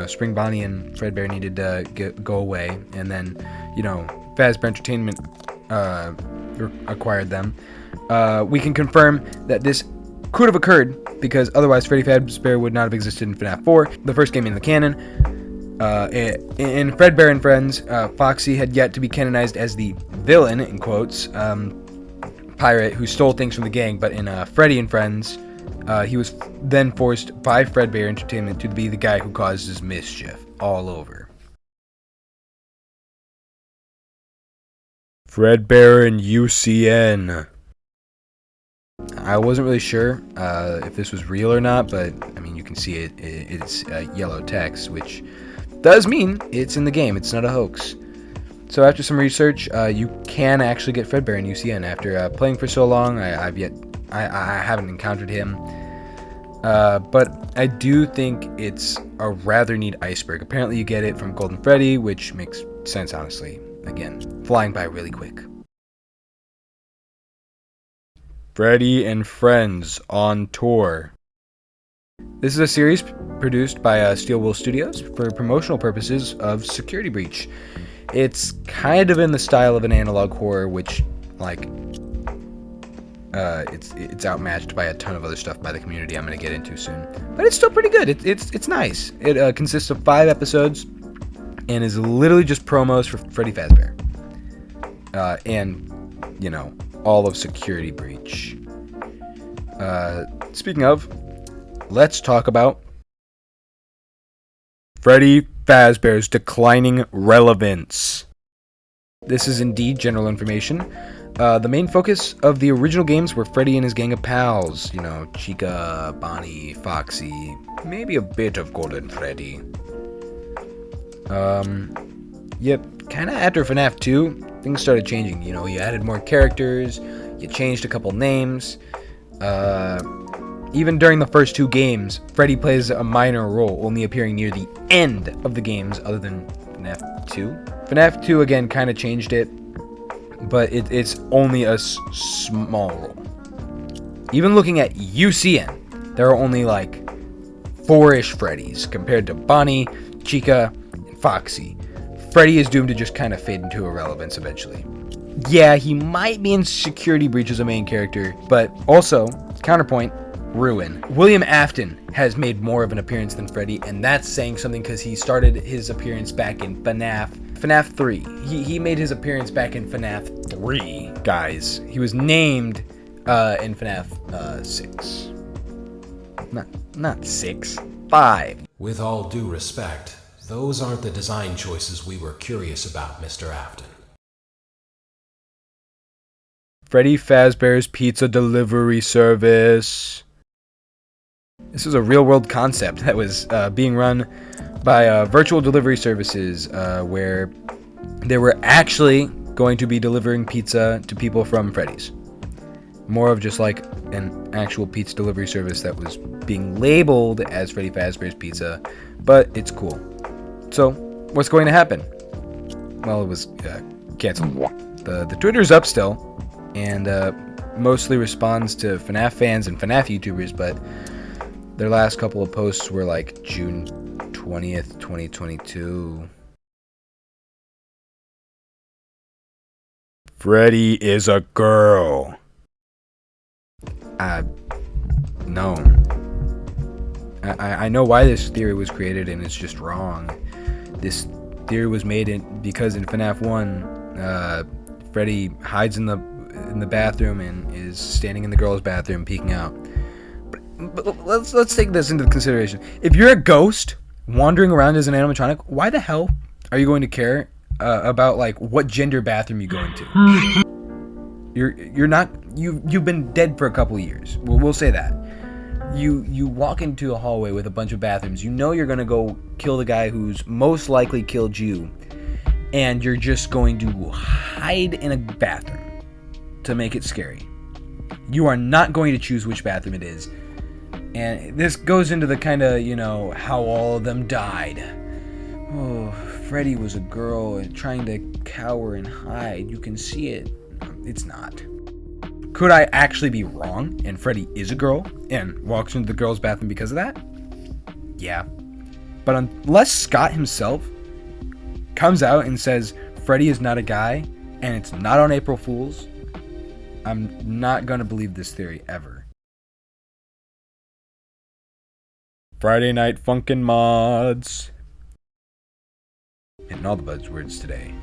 Spring Bonnie and Fredbear needed to go away, and then Fazbear Entertainment acquired them. We can confirm that this could have occurred because otherwise Freddy Fazbear would not have existed in FNAF 4, the first game in the canon. In Fredbear and Friends, Foxy had yet to be canonized as the villain, in quotes, pirate who stole things from the gang, but in Freddy and Friends, he was then forced by Fredbear Entertainment to be the guy who causes mischief all over. Fredbear and UCN. I wasn't really sure if this was real or not, but I mean, you can see it's yellow text, which does mean it's in the game. It's not a hoax. So after some research, you can actually get Fredbear in UCN. After playing for so long, I haven't encountered him, but I do think it's a rather neat iceberg. Apparently, you get it from Golden Freddy, which makes sense, honestly. Again, flying by really quick. Freddy and Friends on Tour. This is a series produced by Steel Wool Studios for promotional purposes of Security Breach. It's kind of in the style of an analog horror, which, it's outmatched by a ton of other stuff by the community I'm going to get into soon. But it's still pretty good. It's nice. It consists of 5 episodes and is literally just promos for Freddy Fazbear. And, all of Security Breach. Speaking of, let's talk about Freddy Fazbear's declining relevance. This is indeed general information. The main focus of the original games were Freddy and his gang of pals. Chica, Bonnie, Foxy, maybe a bit of Golden Freddy. Yep, kind of after FNAF 2, things started changing. You added more characters, you changed a couple names. Even during the first 2 games, Freddy plays a minor role, only appearing near the end of the games other than FNAF 2. FNAF 2 again kind of changed it, but it's only a small role. Even looking at UCN, there are only 4-ish Freddys compared to Bonnie, Chica, and Foxy. Freddy is doomed to just kind of fade into irrelevance eventually. Yeah, he might be in Security Breach as a main character, but also, counterpoint, Ruin. William Afton has made more of an appearance than Freddy, and that's saying something because he started his appearance back in FNAF 3. He made his appearance back in FNAF 3, guys. He was named in FNAF 6. Not 6, 5. With all due respect, those aren't the design choices we were curious about, Mr. Afton. Freddy Fazbear's Pizza Delivery Service. This is a real-world concept that was being run by virtual delivery services where they were actually going to be delivering pizza to people from Freddy's. More of just like an actual pizza delivery service that was being labeled as Freddy Fazbear's Pizza, but it's cool. So, what's going to happen? Well, it was canceled. The Twitter's up still, and mostly responds to FNAF fans and FNAF YouTubers, but their last couple of posts were like June 20th, 2022. Freddy is a girl. No. I know why this theory was created, and it's just wrong. This theory was made because in FNAF 1, Freddy hides in the bathroom and is standing in the girl's bathroom peeking out. But let's take this into consideration. If you're a ghost wandering around as an animatronic, why the hell are you going to care about like what gender bathroom you go into? You're not you've been dead for a couple of years. We'll say that. You walk into a hallway with a bunch of bathrooms. You know you're gonna go kill the guy who's most likely killed you, and you're just going to hide in a bathroom to make it scary. You are not going to choose which bathroom it is. And this goes into the kind of, how all of them died. Oh, Freddy was a girl trying to cower and hide. You can see it. It's not. Could I actually be wrong and Freddy is a girl and walks into the girl's bathroom because of that? Yeah. But unless Scott himself comes out and says Freddy is not a guy and it's not on April Fool's, I'm not going to believe this theory ever. Friday Night Funkin' Mods. Hitting all the buzzwords today.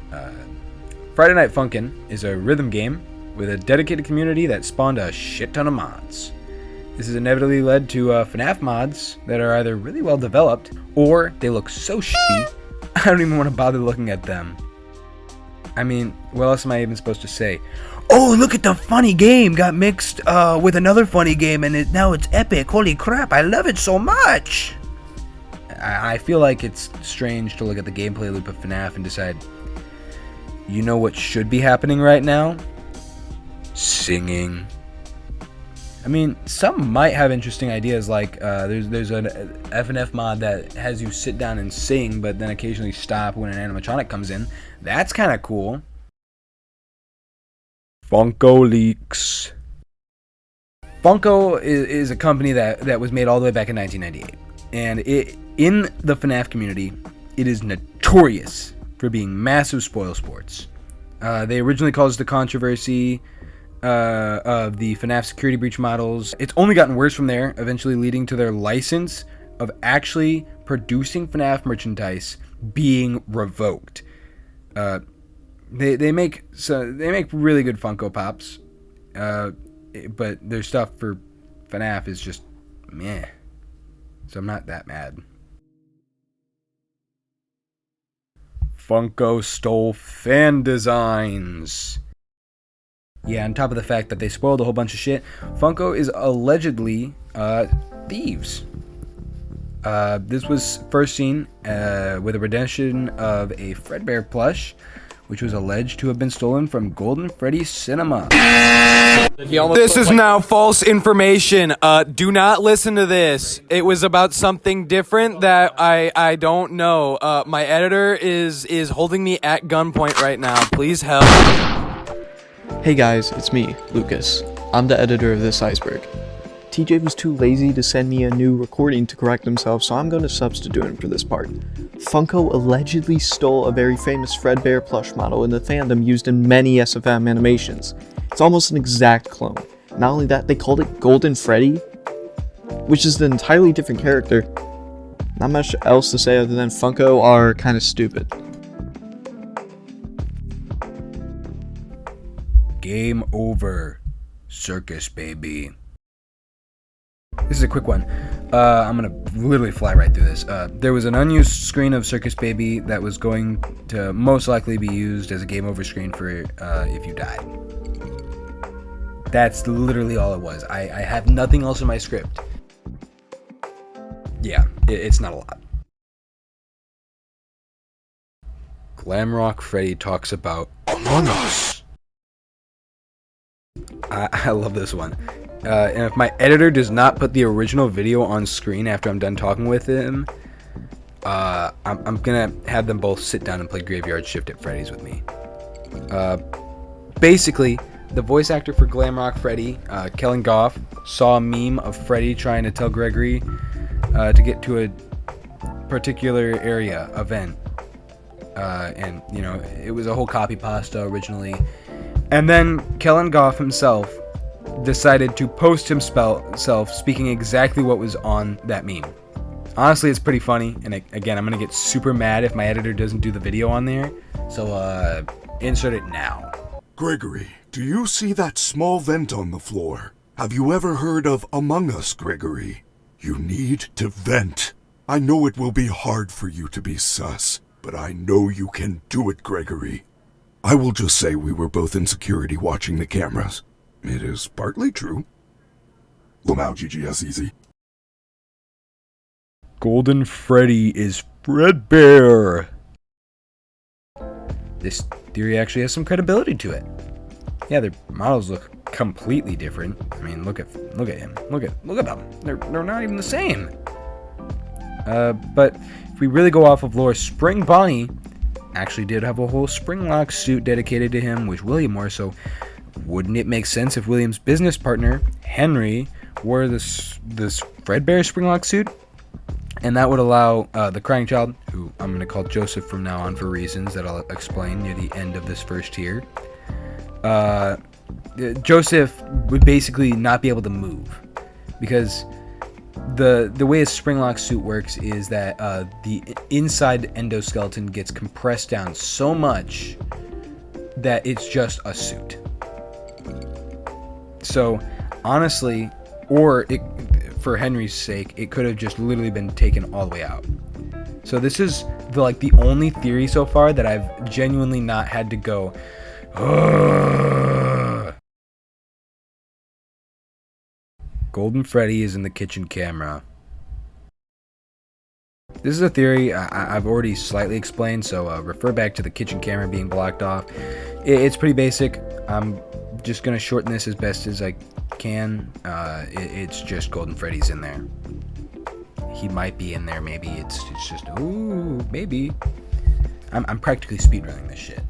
Friday Night Funkin' is a rhythm game with a dedicated community that spawned a shit ton of mods. This has inevitably led to FNAF mods that are either really well developed or they look so shitty I don't even want to bother looking at them. I mean, what else am I even supposed to say? Oh, look at the funny game got mixed with another funny game and now it's epic. Holy crap, I love it so much. I feel like it's strange to look at the gameplay loop of FNAF and decide, you know what should be happening right now? Singing. I mean, some might have interesting ideas, like there's an FNF mod that has you sit down and sing, but then occasionally stop when an animatronic comes in. That's kind of cool. Funko leaks. Funko is a company that was made all the way back in 1998, and in the FNAF community, it is notorious for being massive spoil sports. They originally caused the controversy of the FNAF security breach models. It's only gotten worse from there, eventually leading to their license of actually producing FNAF merchandise being revoked. They make really good Funko Pops, but their stuff for FNAF is just meh. So I'm not that mad. Funko stole fan designs. Yeah, on top of the fact that they spoiled a whole bunch of shit, Funko is allegedly thieves. This was first seen with a redemption of a Fredbear plush, which was alleged to have been stolen from Golden Freddy Cinema. This is now false information. Do not listen to this. It was about something different that I don't know. My editor is holding me at gunpoint right now. Please help. Hey guys, it's me, Lucas. I'm the editor of this Iceberg. TJ was too lazy to send me a new recording to correct himself, so I'm going to substitute him for this part. Funko allegedly stole a very famous Fredbear plush model in the fandom used in many SFM animations. It's almost an exact clone. Not only that, they called it Golden Freddy, which is an entirely different character. Not much else to say other than Funko are kind of stupid. Game over. Circus baby. This is a quick one. I'm gonna literally fly right through this. There was an unused screen of Circus Baby that was going to most likely be used as a game over screen for if you died. That's literally all it was. I have nothing else in my script. Yeah, it's not a lot. Glamrock Freddy talks about Among Us. I love this one. And if my editor does not put the original video on screen after I'm done talking with him, I'm gonna have them both sit down and play Graveyard Shift at Freddy's with me. Basically, the voice actor for Glamrock Freddy, Kellen Goff, saw a meme of Freddy trying to tell Gregory to get to a particular area, event. And, you know, it was a whole copy pasta originally. And then Kellen Goff himself decided to post himself speaking exactly what was on that meme. Honestly, it's pretty funny, and again, I'm gonna get super mad if my editor doesn't do the video on there, so insert it now. Gregory, do you see that small vent on the floor? Have you ever heard of Among Us, Gregory? You need to vent. I know it will be hard for you to be sus, but I know you can do it, Gregory. I will just say we were both in security watching the cameras. It is partly true. Lamau GGS easy. Golden Freddy is Fredbear. This theory actually has some credibility to it. Yeah, their models look completely different. I mean, look at him. Look at them. They're not even the same. But if we really go off of lore, Spring Bonnie actually did have a whole Springlock suit dedicated to him, which William wore. So wouldn't it make sense if William's business partner Henry wore this Fredbear Springlock suit? And that would allow the crying child, who I'm going to call Joseph from now on for reasons that I'll explain near the end of this first tier. Joseph would basically not be able to move, because the way a Springlock suit works is that the inside endoskeleton gets compressed down so much that it's just a suit. So honestly, for Henry's sake, it could have just literally been taken all the way out. So this is the only theory so far that I've genuinely not had to go, ugh. Golden Freddy is in the kitchen camera. This is a theory I've already slightly explained, so refer back to the kitchen camera being blocked off. It's pretty basic. I'm just going to shorten this as best as I can. It's just Golden Freddy's in there. He might be in there, maybe. It's just, ooh, maybe. I'm practically speedrunning this shit.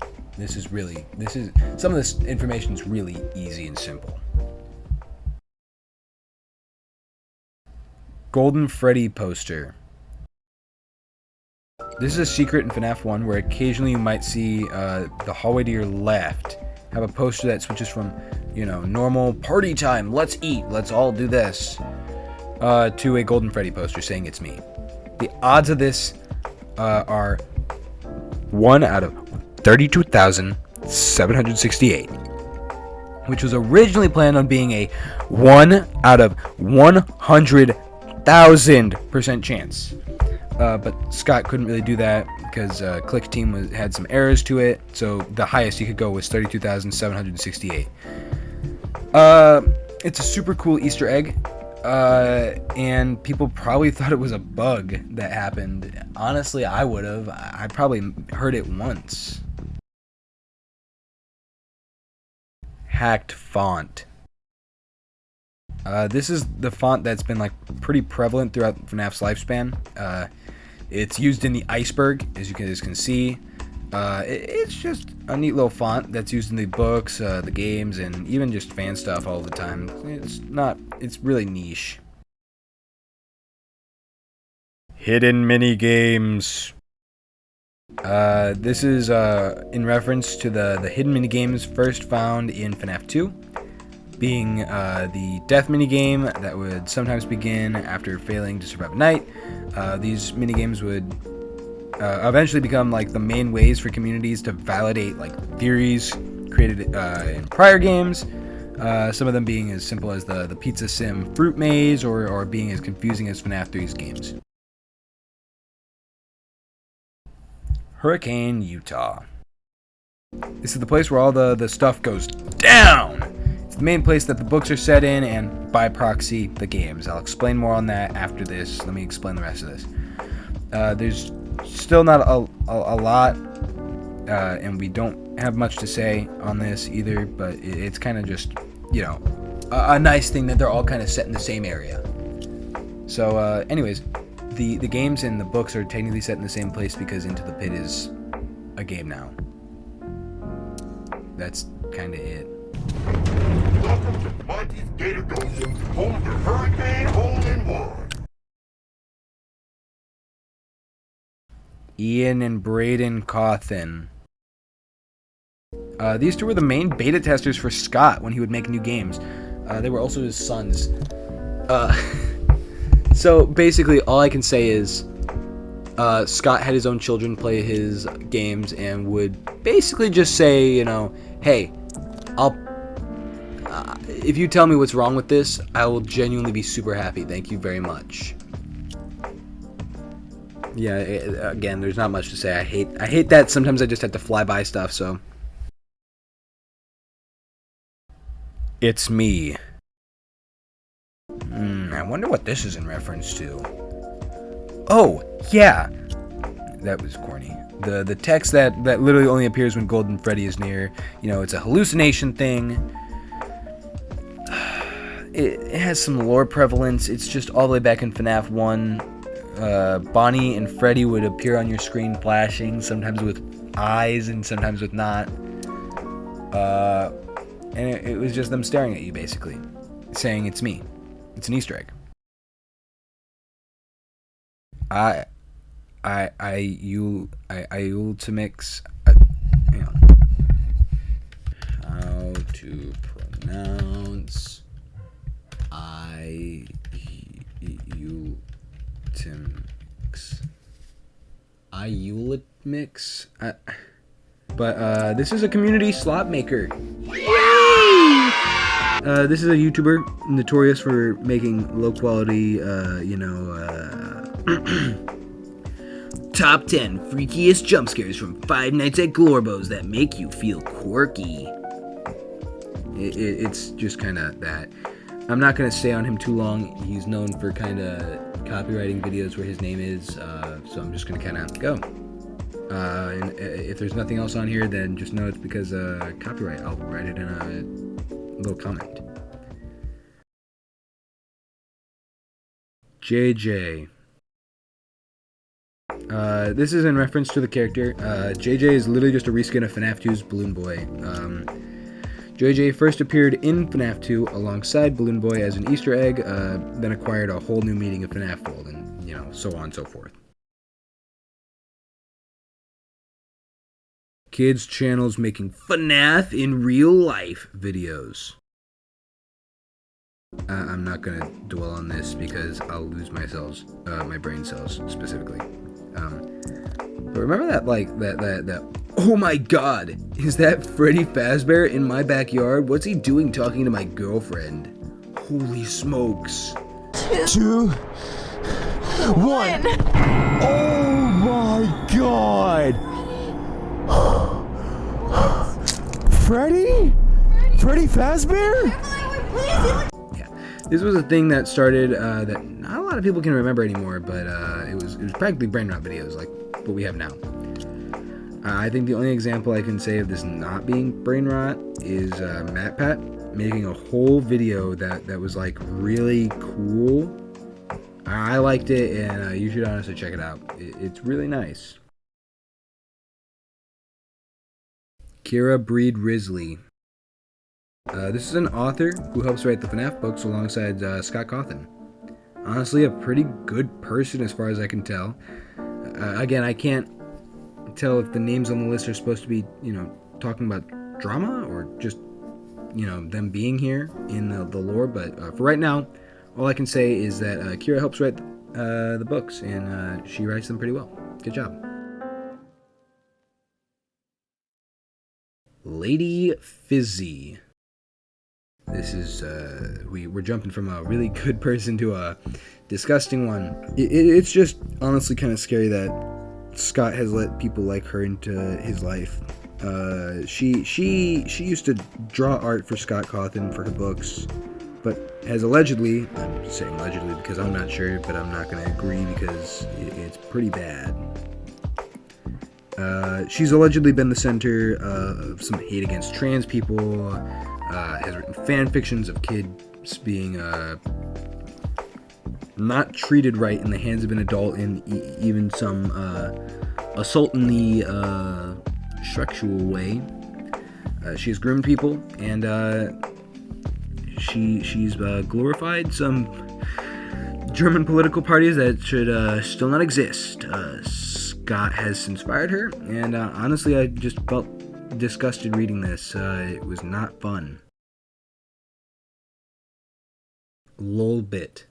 Some of this information is really easy and simple. Golden Freddy poster. This is a secret in FNAF 1 where occasionally you might see the hallway to your left have a poster that switches from, normal party time, let's eat, let's all do this, to a Golden Freddy poster saying it's me. The odds of this are 1 out of 32,768, which was originally planned on being a 1 out of 100,000% chance. But Scott couldn't really do that because Click Team had some errors to it, so the highest you could go was 32,768. It's a super cool Easter egg, and people probably thought it was a bug that happened. Honestly, I would have. I probably heard it once. Hacked font. This is the font that's been pretty prevalent throughout FNAF's lifespan. It's used in the Iceberg, as you guys can see. It's just a neat little font that's used in the books, the games, and even just fan stuff all the time. It's really niche. Hidden mini games. This is in reference to the hidden mini games first found in FNAF 2. Being the death minigame that would sometimes begin after failing to survive a night. These minigames would eventually become the main ways for communities to validate theories created in prior games. Some of them being as simple as the Pizza Sim Fruit Maze, or being as confusing as FNAF 3's games. Hurricane, Utah. This is the place where all the stuff goes down. The main place that the books are set in, and by proxy the games. I'll explain more on that after this. Let me explain the rest of this. There's still not a lot, and we don't have much to say on this either, but it's kind of just you know, a nice thing that they're all kind of set in the same area. So, anyways, the games and the books are technically set in the same place because Into the Pit is a game now. That's kind of it. Welcome to Monty's Gator Ghost, home of the Hurricane Hole-in-One. Ian and Braden Cawthon. These two were the main beta testers for Scott when he would make new games. They were also his sons. So basically, all I can say is Scott had his own children play his games and would basically just say, you know, hey, if you tell me what's wrong with this, I will genuinely be super happy. Thank you very much. Yeah, again, there's not much to say. I hate that sometimes I just have to fly by stuff, so. It's me. I wonder what this is in reference to. Oh, yeah. That was corny. The text that literally only appears when Golden Freddy is near. You know, it's a hallucination thing. It has some lore prevalence. It's just all the way back in FNAF 1. Bonnie and Freddy would appear on your screen flashing, sometimes with eyes and sometimes with not. And it was just them staring at you, basically, saying it's me. It's an Easter egg. Ultimix. Hang on. How to pronounce Iultimix. But this is a community slot maker. This is a YouTuber notorious for making low quality, top 10 freakiest jump scares from Five Nights at Glorbo's that make you feel quirky. It's just kind of that. I'm not going to stay on him too long. He's known for kind of copywriting videos where his name is, so I'm just going to kind of go. And if there's nothing else on here, then just know it's because copyright. I'll write it in a little comment. JJ. This is in reference to the character. JJ is literally just a reskin of FNAF 2's Balloon Boy. JJ first appeared in FNAF 2 alongside Balloon Boy as an Easter egg, then acquired a whole new meaning of FNAF World, and, you know, so on and so forth. Kids channels making FNAF in real life videos. I'm not gonna dwell on this because I'll lose my cells, my brain cells specifically. But remember that oh my god, is that Freddy Fazbear in my backyard? What's he doing talking to my girlfriend? Holy smokes. 2, 1. Oh my god. Freddy? Freddy Fazbear? Yeah, this was a thing that started that not a lot of people can remember anymore, but it was practically brain rot videos like what we have now. I think the only example I can say of this not being brain rot is MatPat making a whole video that was like really cool. I liked it, and you should honestly check it out. It's really nice. Kira Breed Risley. This is an author who helps write the FNAF books alongside Scott Cawthon. Honestly, a pretty good person as far as I can tell. Again, I can't tell if the names on the list are supposed to be, you know, talking about drama or just, you know, them being here in the lore, but for right now, all I can say is that Kira helps write the books, and she writes them pretty well. Good job. Lady Fizzy. This is, we're jumping from a really good person to a disgusting one. It's just honestly kind of scary that Scott has let people like her into his life. She used to draw art for Scott Cawthon for her books, but has allegedly, I'm just saying allegedly because I'm not sure, but I'm not going to agree because it's pretty bad. She's allegedly been the center of some hate against trans people, has written fan fictions of kids being not treated right in the hands of an adult, and even some assault in the sexual way. She has groomed people, and she's glorified some German political parties that should still not exist. Scott has since fired her, and honestly, I just felt disgusted reading this. It was not fun. Lol bit.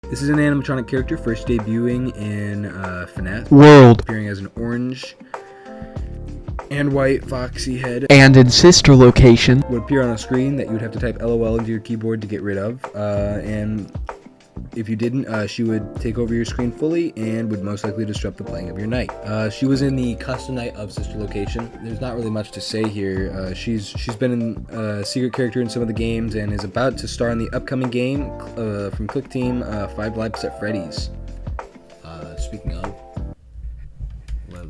This is an animatronic character first debuting in FNAF World. appearing as an orange and white foxy head. And in sister location. Would appear on a screen that you would have to type LOL into your keyboard to get rid of. And if you didn't, she would take over your screen fully and would most likely disrupt the playing of your night. She was in the custom night of sister location. There's not really much to say here. She's been in secret character in some of the games and is about to star in the upcoming game from Click Team, 5 Laps at Freddy's. Speaking of,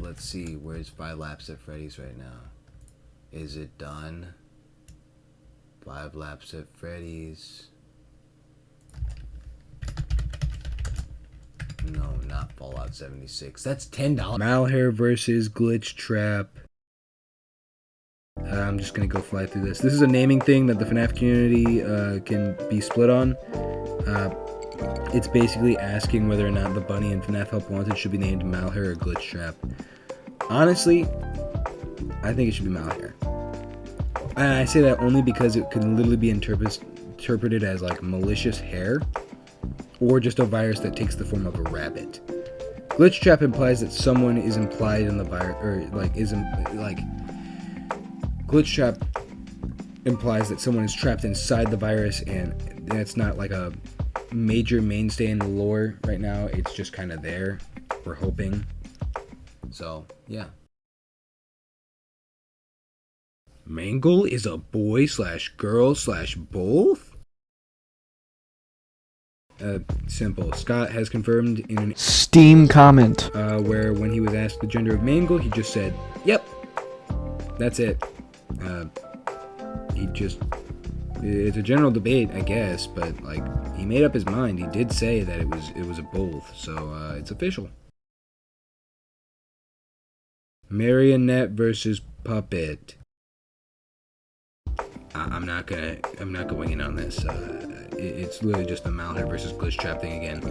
let's see, where's 5 Laps at Freddy's right now? Is it done? 5 Laps at Freddy's. No, not Fallout 76. That's $10. Malhair versus Glitch Trap. I'm just gonna go fly through this. This is a naming thing that the FNAF community can be split on. It's basically asking whether or not the bunny in FNAF Help Wanted should be named Malhair or Glitch Trap. Honestly, I think it should be Malhair. And I say that only because it could literally be interpreted as like malicious hair, or just a virus that takes the form of a rabbit. Glitch Trap implies that someone is implied in the virus, or Glitch Trap implies that someone is trapped inside the virus, and that's not like a major mainstay in the lore right now. It's just kind of there. We're hoping. So, yeah. Mangle is a boy / girl / both? Simple. Scott has confirmed in an Steam comment. where when he was asked the gender of Mangle, he just said, "Yep." That's it. It's a general debate, I guess, but like he made up his mind. He did say that it was a both, so it's official. Marionette versus puppet. I'm not going in on this. It's literally just the Malhair versus Glitch Trap thing again.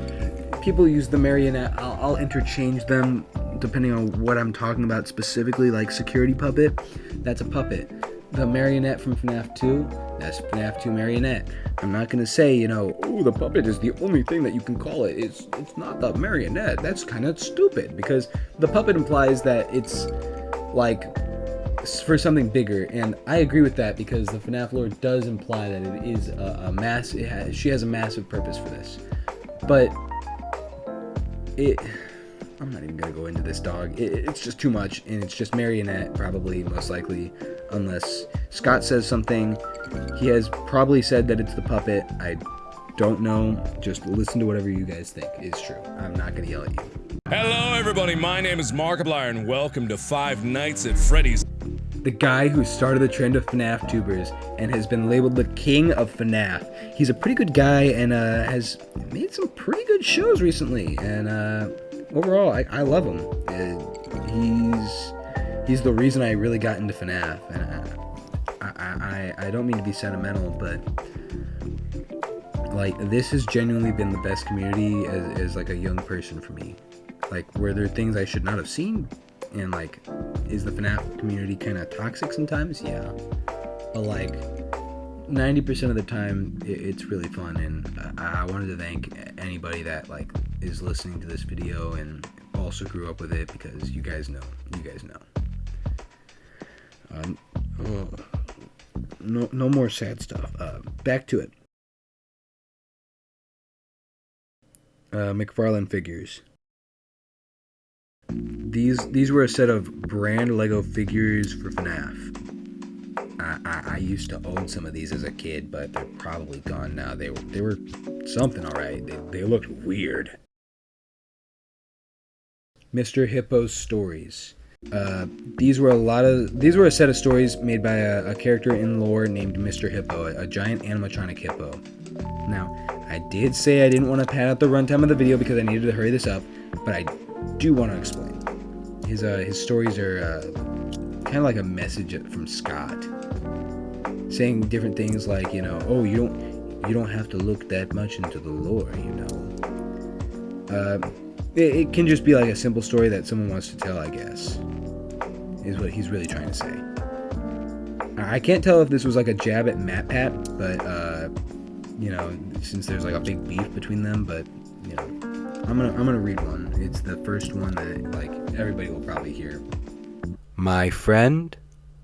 People use the marionette. I'll interchange them depending on what I'm talking about specifically, like security puppet. That's a puppet. The marionette from FNAF 2, that's FNAF 2 marionette. I'm not going to say, oh, the puppet is the only thing that you can call it. It's not the marionette. That's kind of stupid, because the puppet implies that it's like for something bigger, and I agree with that because the FNAF lore does imply that it is a mass. She has a massive purpose for this, but I'm not even gonna go into this, dog. It's just too much, and it's just marionette, probably, most likely, unless Scott says something. He has probably said that it's the puppet. I don't know. Just listen to whatever you guys think is true. I'm not gonna yell at you. Hello, everybody. My name is Markiplier, and welcome to Five Nights at Freddy's. The guy who started the trend of FNAF tubers and has been labeled the king of FNAF. He's a pretty good guy and has made some pretty good shows recently. And overall, I love him. He's the reason I really got into FNAF. And I don't mean to be sentimental, but like this has genuinely been the best community as like a young person for me. Like, were there things I should not have seen? And like, is the FNAF community kind of toxic sometimes? Yeah. But like, 90% of the time, it's really fun, and I wanted to thank anybody that like is listening to this video and also grew up with it, because you guys know. No more sad stuff. Back to it. McFarlane figures. These were a set of brand Lego figures for FNAF. I used to own some of these as a kid, but they're probably gone now. They were something, alright. They looked weird. Mr. Hippo's Stories. These were a set of stories made by a character in lore named Mr. Hippo, a giant animatronic hippo. Now, I did say I didn't want to pad out the runtime of the video because I needed to hurry this up, but I do want to explain. His stories are kind of like a message from Scott, saying different things like, you know, oh, you don't have to look that much into the lore, you know. It can just be like a simple story that someone wants to tell, I guess, is what he's really trying to say. I can't tell if this was like a jab at MatPat, but you know, since there's like a big beef between them, but you know, I'm gonna read one. It's the first one that like everybody will probably hear. My friend,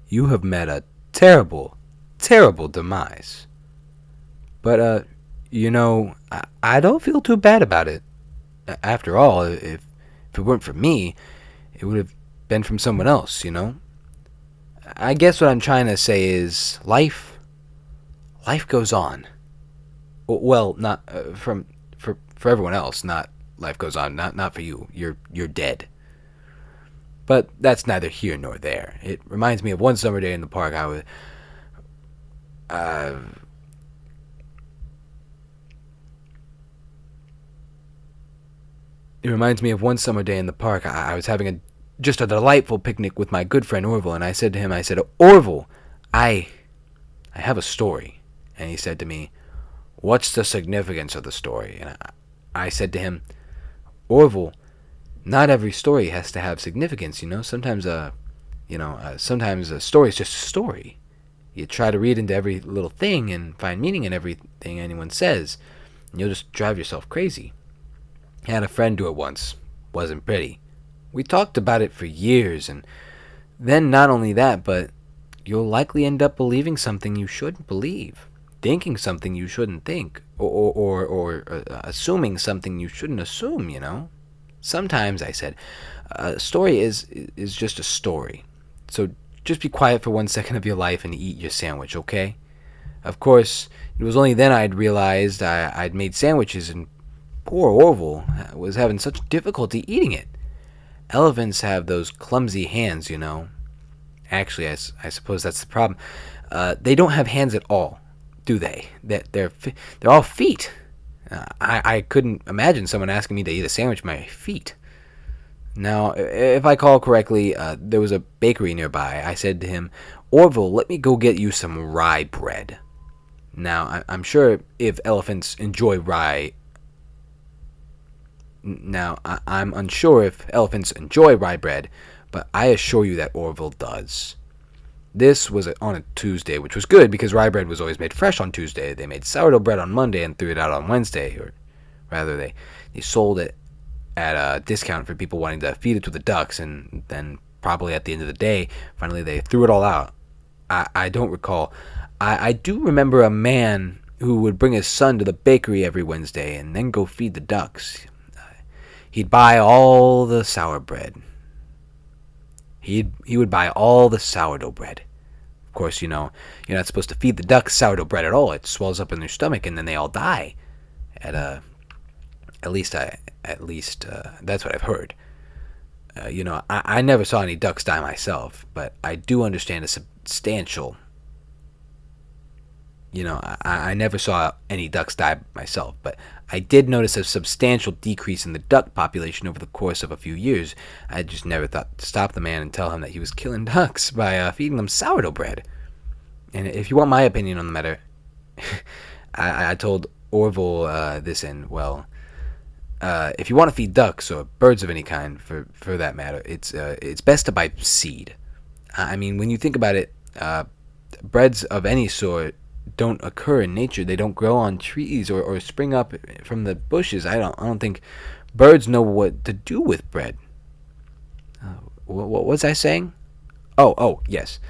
you have met a terrible, terrible demise. But you know, I don't feel too bad about it. After all, if it weren't for me, it would have been from someone else, you know? I guess what I'm trying to say is life goes on. Well, not for everyone else, not life goes on, not for you. You're dead. But that's neither here nor there. It reminds me of one summer day in the park. It reminds me of one summer day in the park. I was having just a delightful picnic with my good friend Orville, and I said to him, Orville, I have a story. And he said to me, what's the significance of the story? And I said to him, Orville, not every story has to have significance, you know? Sometimes a story is just a story. You try to read into every little thing and find meaning in everything anyone says, and you'll just drive yourself crazy. I had a friend do it once. Wasn't pretty. We talked about it for years, and then not only that, but you'll likely end up believing something you shouldn't believe, thinking something you shouldn't think, or assuming something you shouldn't assume, you know? Sometimes, I said, a story is just a story. So just be quiet for 1 second of your life and eat your sandwich, okay? Of course, it was only then I'd realized I'd made sandwiches and poor Orville was having such difficulty eating it. Elephants have those clumsy hands, you know. Actually, I suppose that's the problem. They don't have hands at all, do they? They're all feet. I couldn't imagine someone asking me to eat a sandwich with my feet. Now, if I call correctly, there was a bakery nearby. I said to him, Orville, let me go get you some rye bread. Now, I'm sure if elephants enjoy rye... Now, I'm unsure if elephants enjoy rye bread, but I assure you that Orville does. This was on a Tuesday, which was good because rye bread was always made fresh on Tuesday. They made sourdough bread on Monday and threw it out on Wednesday, or rather, they sold it at a discount for people wanting to feed it to the ducks, and then probably at the end of the day, finally they threw it all out. I don't recall. I do remember a man who would bring his son to the bakery every Wednesday and then go feed the ducks. He'd buy all the sour bread. He would buy all the sourdough bread. Of course, you know, you're not supposed to feed the ducks sourdough bread at all. It swells up in their stomach and then they all die. At least that's what I've heard. You know, I never saw any ducks die myself, but I do understand a substantial... You know, I never saw any ducks die myself, but I did notice a substantial decrease in the duck population over the course of a few years. I just never thought to stop the man and tell him that he was killing ducks by feeding them sourdough bread. And if you want my opinion on the matter, I told Orville this, and well, if you want to feed ducks or birds of any kind, for that matter, it's best to buy seed. I mean, when you think about it, breads of any sort don't occur in nature. They don't grow on trees or spring up from the bushes. I don't think birds know what to do with bread. What was I saying? Oh, yes.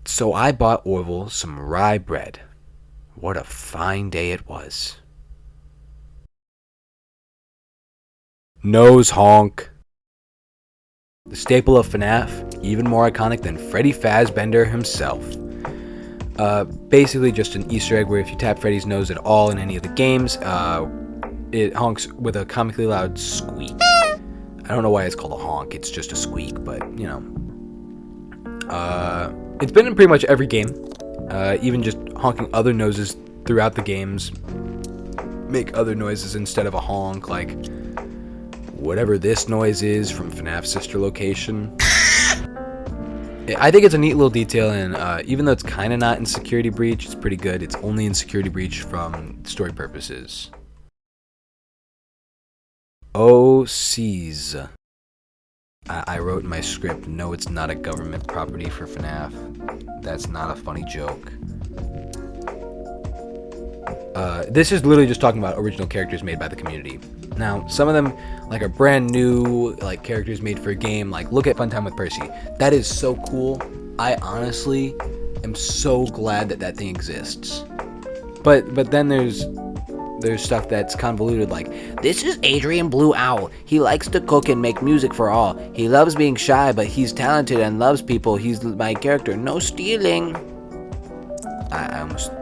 So I bought Orville some rye bread. What a fine day it was. Nose honk. The staple of FNAF, even more iconic than Freddy Fazbender himself. Basically just an Easter egg where if you tap Freddy's nose at all in any of the games, it honks with a comically loud squeak. I don't know why it's called a honk. It's just a squeak, but, you know. It's been in pretty much every game. Even just honking other noses throughout the games. Make other noises instead of a honk, like whatever this noise is from FNAF's sister location. I think it's a neat little detail, and even though it's kind of not in Security Breach, it's pretty good. It's only in Security Breach from story purposes. Oh, sees. I wrote in my script, no, it's not a government property for FNAF. That's not a funny joke. This is literally just talking about original characters made by the community. Now, some of them like are brand new, like characters made for a game. Like, look at Funtime with Percy. That is so cool. I honestly am so glad that that thing exists. But then there's stuff that's convoluted, like, this is Adrian Blue Owl. He likes to cook and make music for all. He loves being shy, but he's talented and loves people. He's my character. No stealing. I almost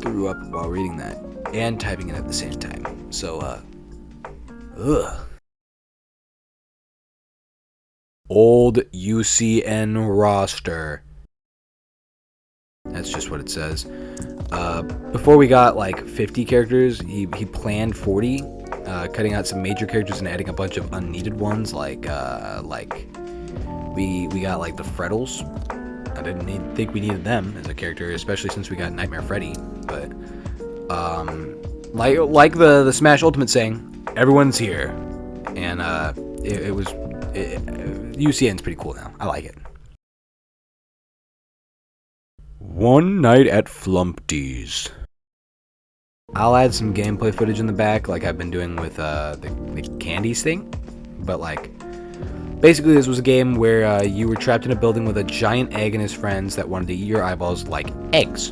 threw up while reading that and typing it at the same time. So, Old UCN roster. That's just what it says. Before we got like 50 characters, he planned 40, cutting out some major characters and adding a bunch of unneeded ones, like we got like the Freddles. I didn't think we needed them as a character, especially since we got Nightmare Freddy. But like the Smash Ultimate saying, everyone's here, and UCN's pretty cool now. I like it. One night at Flumpty's. I'll add some gameplay footage in the back, like I've been doing with the candies thing. But like, basically this was a game where you were trapped in a building with a giant egg and his friends that wanted to eat your eyeballs like eggs.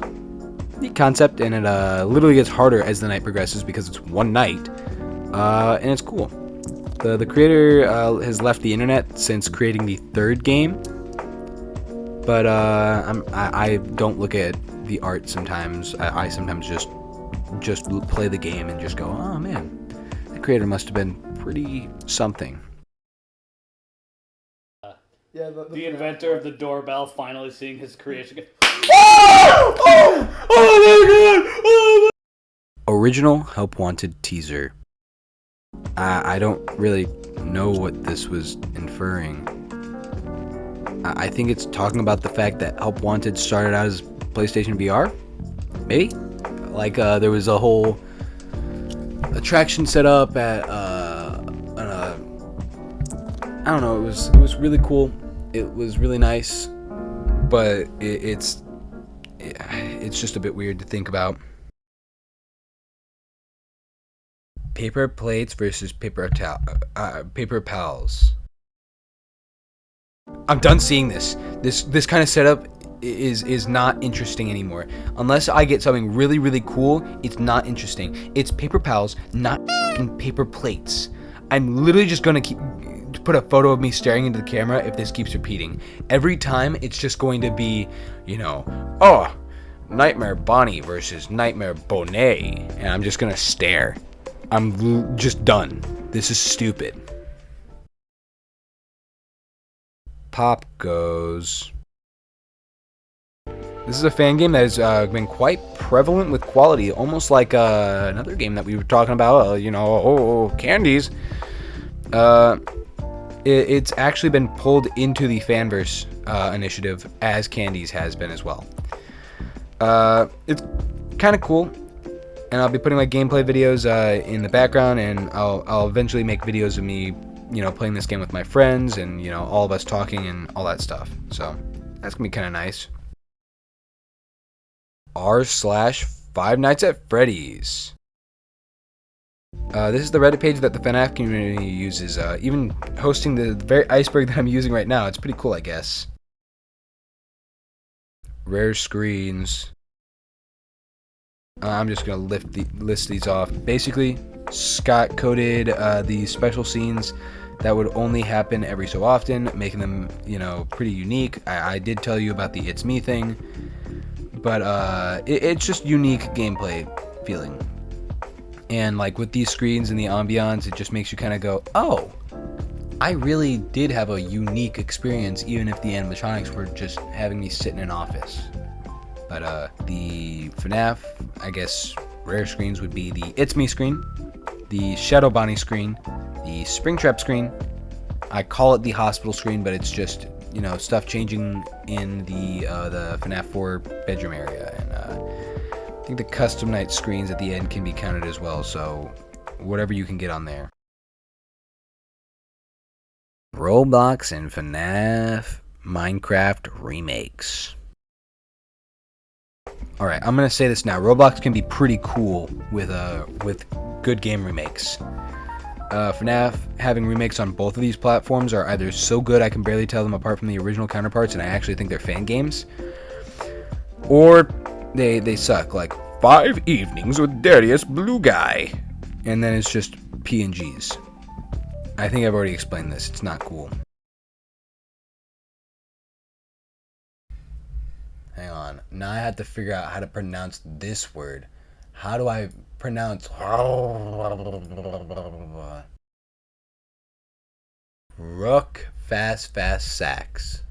Neat concept, and it literally gets harder as the night progresses because it's one night, and it's cool. The creator has left the internet since creating the third game. But I don't look at the art sometimes. I sometimes just play the game and just go, oh man, the creator must have been pretty something. Yeah, the inventor of the doorbell finally seeing his creation. Oh my god! Oh my... Original Help Wanted teaser. I don't really know what this was inferring. I think it's talking about the fact that Help Wanted started out as PlayStation VR? Maybe? Like, there was a whole attraction set up at, I don't know, it was really cool. It was really nice, but it's just a bit weird to think about. Paper plates versus paper pals. I'm done seeing this. This kind of setup is not interesting anymore. Unless I get something really, really cool, it's not interesting. It's paper pals, not paper plates. I'm literally just gonna put a photo of me staring into the camera if this keeps repeating. Every time it's just going to be, you know, oh, Nightmare Bonnie versus Nightmare Bonet, and I'm just gonna stare. I'm just done. This is stupid. Pop goes. This is a fan game that has been quite prevalent with quality, almost like another game that we were talking about, candies. It's actually been pulled into the Fanverse initiative, as Candies has been as well. It's kind of cool, and I'll be putting my gameplay videos in the background, and I'll eventually make videos of me, playing this game with my friends, and all of us talking and all that stuff. So that's gonna be kind of nice. r/Five Nights at Freddy's. This is the Reddit page that the FNAF community uses. Even hosting the very iceberg that I'm using right now, it's pretty cool, I guess. Rare screens. I'm just gonna list these off. Basically, Scott coded the special scenes that would only happen every so often, making them, pretty unique. I did tell you about the It's Me thing, but it's just unique gameplay feeling. And like with these screens and the ambiance, it just makes you kind of go, oh, I really did have a unique experience, even if the animatronics were just having me sit in an office. But the FNAF, I guess, rare screens would be the It's Me screen, the Shadow Bonnie screen, the Springtrap screen. I call it the hospital screen, but it's just, you know, stuff changing in the FNAF 4 bedroom area. And I think the custom night screens at the end can be counted as well, so whatever you can get on there. Roblox and FNAF Minecraft remakes. Alright, I'm gonna say this now. Roblox can be pretty cool with good game remakes. FNAF having remakes on both of these platforms are either so good I can barely tell them apart from the original counterparts, and I actually think they're fan games, or they suck, like 5 Evenings with Darius Blue Guy, and then it's just PNGs. I think I've already explained this. It's not cool. Hang on. Now I have to figure out how to pronounce this word. How do I pronounce Rook Fast Sacks?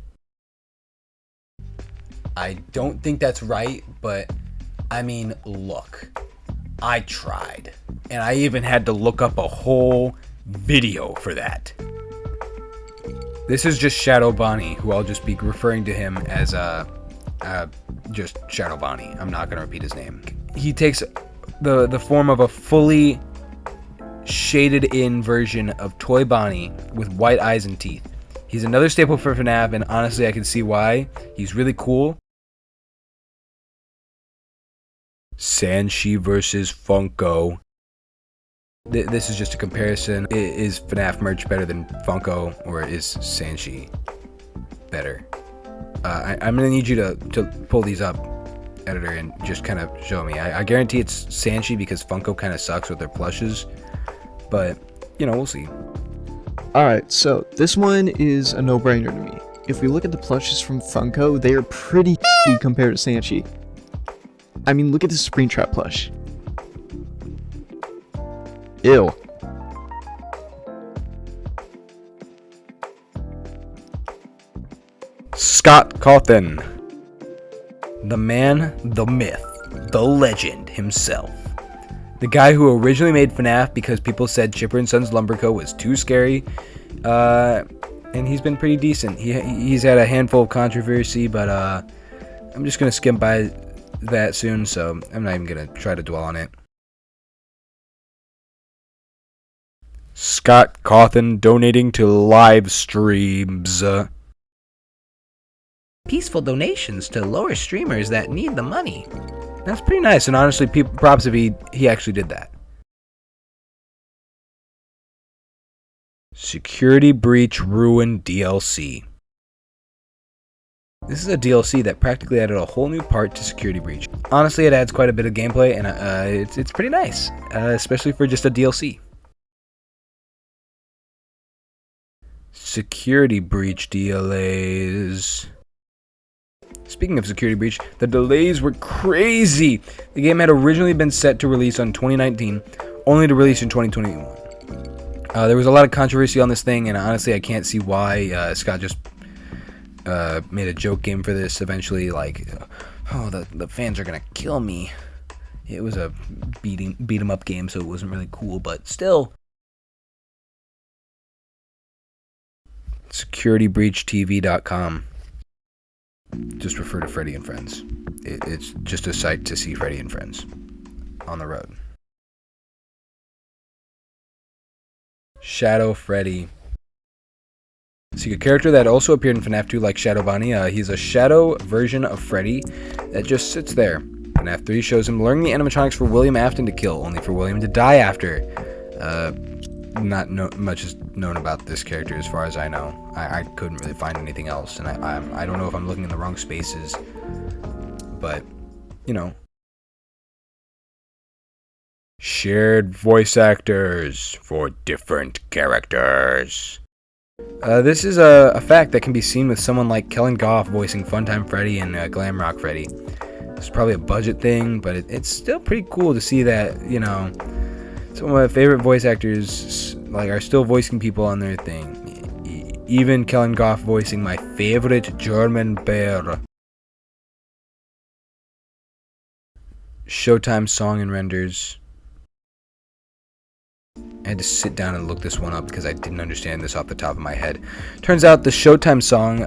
I don't think that's right, but I mean, look, I tried, and I even had to look up a whole video for that. This is just Shadow Bonnie, who I'll just be referring to him as just Shadow Bonnie. I'm not gonna repeat his name. He takes the form of a fully shaded in version of Toy Bonnie with white eyes and teeth. He's another staple for FNAF, and honestly I can see why. He's really cool. Sanshi versus Funko. This is just a comparison. Is FNAF merch better than Funko, or is Sanshi better? I'm gonna need you to pull these up, editor, and just kind of show me. I guarantee it's Sanshi because Funko kind of sucks with their plushes, but you know, we'll see. Alright, so this one is a no-brainer to me. If we look at the plushes from Funko, they are pretty compared to Sanshi. I mean, look at this Springtrap plush. Ew. Scott Cawthon. The man, the myth, the legend himself. The guy who originally made FNAF because people said Chipper & Sons Lumber Co. was too scary. And he's been pretty decent. He's had a handful of controversy, but I'm just going to skim by that soon, so I'm not even going to try to dwell on it. Scott Cawthon donating to live streams. Peaceful donations to lower streamers that need the money. That's pretty nice, and honestly, props if he actually did that. Security Breach Ruin DLC. This is a DLC that practically added a whole new part to Security Breach. Honestly, it adds quite a bit of gameplay, and it's pretty nice, especially for just a DLC. Security Breach delays. Speaking of Security Breach, the delays were crazy. The game had originally been set to release on 2019, only to release in 2021. There was a lot of controversy on this thing, and honestly, I can't see why Scott just made a joke game for this eventually. Like, oh, the fans are gonna kill me. It was a beat 'em up game, so it wasn't really cool, but still. SecurityBreachTV.com. Just refer to Freddy and Friends. It's just a site to see Freddy and Friends on the road. Shadow Freddy. See, a character that also appeared in FNAF 2 like Shadow Bonnie. He's a shadow version of Freddy that just sits there. FNAF 3 shows him luring the animatronics for William Afton to kill, only for William to die after. Not much is known about this character as far as I know. I couldn't really find anything else, and I don't know if I'm looking in the wrong spaces, but, you know. Shared voice actors for different characters. This is a fact that can be seen with someone like Kellen Goff voicing Funtime Freddy and Glamrock Freddy. It's probably a budget thing, but it's still pretty cool to see that, you know, Some of my favorite voice actors like are still voicing people on their thing. Even Kellen Goff voicing my favorite German bear. Showtime song and renders. I had to sit down and look this one up because I didn't understand this off the top of my head. Turns out the Showtime song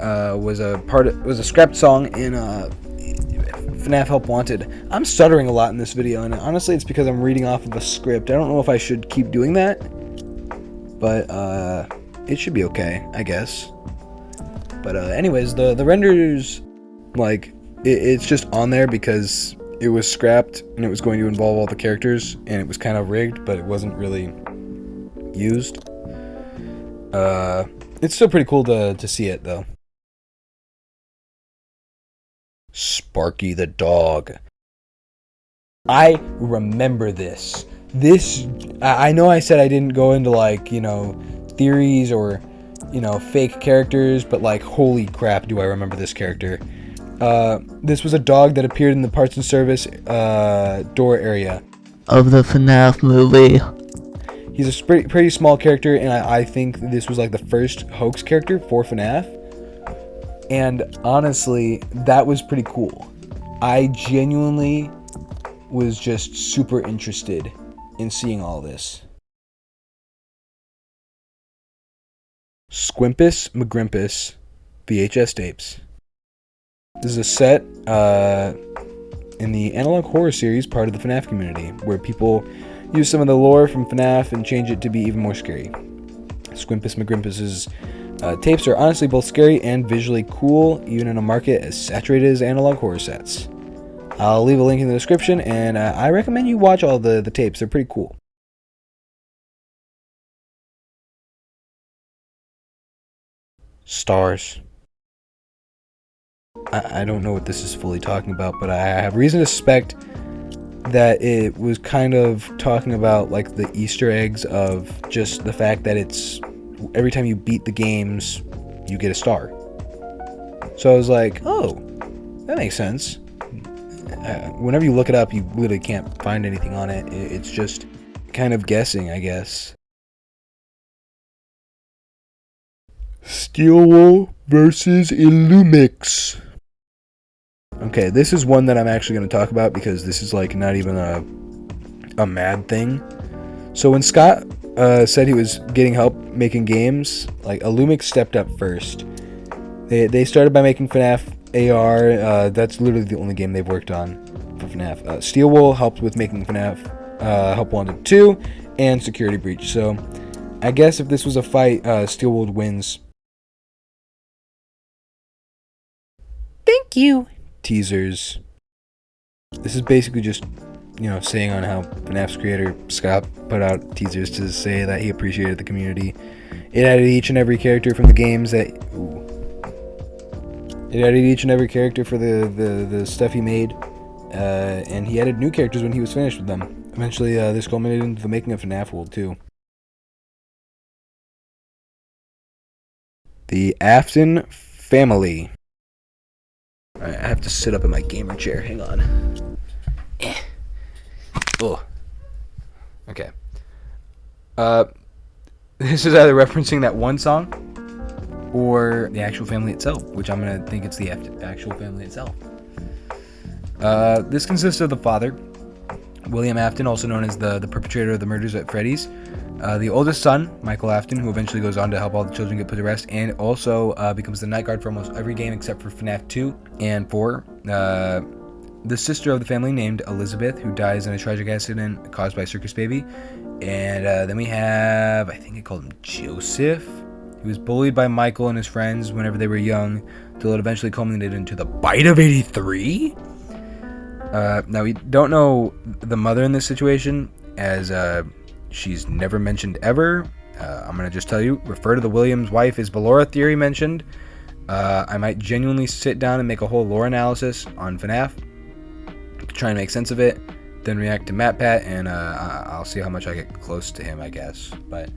was a scrapped song in FNAF Help Wanted. I'm stuttering a lot in this video, and honestly it's because I'm reading off of a script. I don't know if I should keep doing that, but it should be okay, I guess. But anyways, the renders, like, it's just on there because it was scrapped and it was going to involve all the characters, and it was kind of rigged, but it wasn't really used. It's still pretty cool to see it, though. Sparky the dog. I remember this. I know I said I didn't go into, like, you know, theories or, you know, fake characters, but, like, holy crap, do I remember this character. This was a dog that appeared in the parts and service door area of the FNAF movie. He's a pretty small character, and I think this was like the first hoax character for FNAF. And honestly, that was pretty cool. I genuinely was just super interested in seeing all this. Squimpus McGrimpus VHS tapes. This is a set in the Analog Horror series, part of the FNAF community, where people use some of the lore from FNAF and change it to be even more scary. Squimpus McGrimpus's tapes are honestly both scary and visually cool, even in a market as saturated as Analog Horror sets. I'll leave a link in the description, and I recommend you watch all the tapes. They're pretty cool. Stars. I don't know what this is fully talking about, but I have reason to suspect that it was kind of talking about like the Easter eggs of just the fact that it's every time you beat the games, you get a star. So I was like, oh, that makes sense. Whenever you look it up, you literally can't find anything on it. It's just kind of guessing, I guess. Steelwool versus Illumix. Okay, this is one that I'm actually going to talk about because this is like not even a mad thing. So when Scott said he was getting help making games, like Illumix stepped up first. They started by making FNAF AR. That's literally the only game they've worked on for FNAF. Steelwool helped with making FNAF Help Wanted 2 and Security Breach. So I guess if this was a fight, Steelwool wins. Thank you. Teasers. This is basically just, you know, saying on how FNAF's creator Scott put out teasers to say that he appreciated the community. It added each and every character from the games that. It added each and every character for the stuff he made, and he added new characters when he was finished with them. Eventually, this culminated into the making of FNAF World 2. The Afton family. I have to sit up in my gamer chair. Hang on. Oh. Okay. This is either referencing that one song or the actual family itself, which I'm going to think it's the actual family itself. This consists of the father, William Afton, also known as the perpetrator of the murders at Freddy's, the oldest son, Michael Afton, who eventually goes on to help all the children get put to rest, and also becomes the night guard for almost every game except for FNAF 2 and 4. The sister of the family named Elizabeth, who dies in a tragic accident caused by Circus Baby. And then we have, I think I called him Joseph. He was bullied by Michael and his friends whenever they were young, till it eventually culminated into the Bite of 83. Now, we don't know the mother in this situation, as she's never mentioned ever. I'm going to just tell you, refer to the Williams wife as Ballora theory mentioned. I might genuinely sit down and make a whole lore analysis on FNAF, try and make sense of it, then react to MatPat, and I'll see how much I get close to him, I guess. But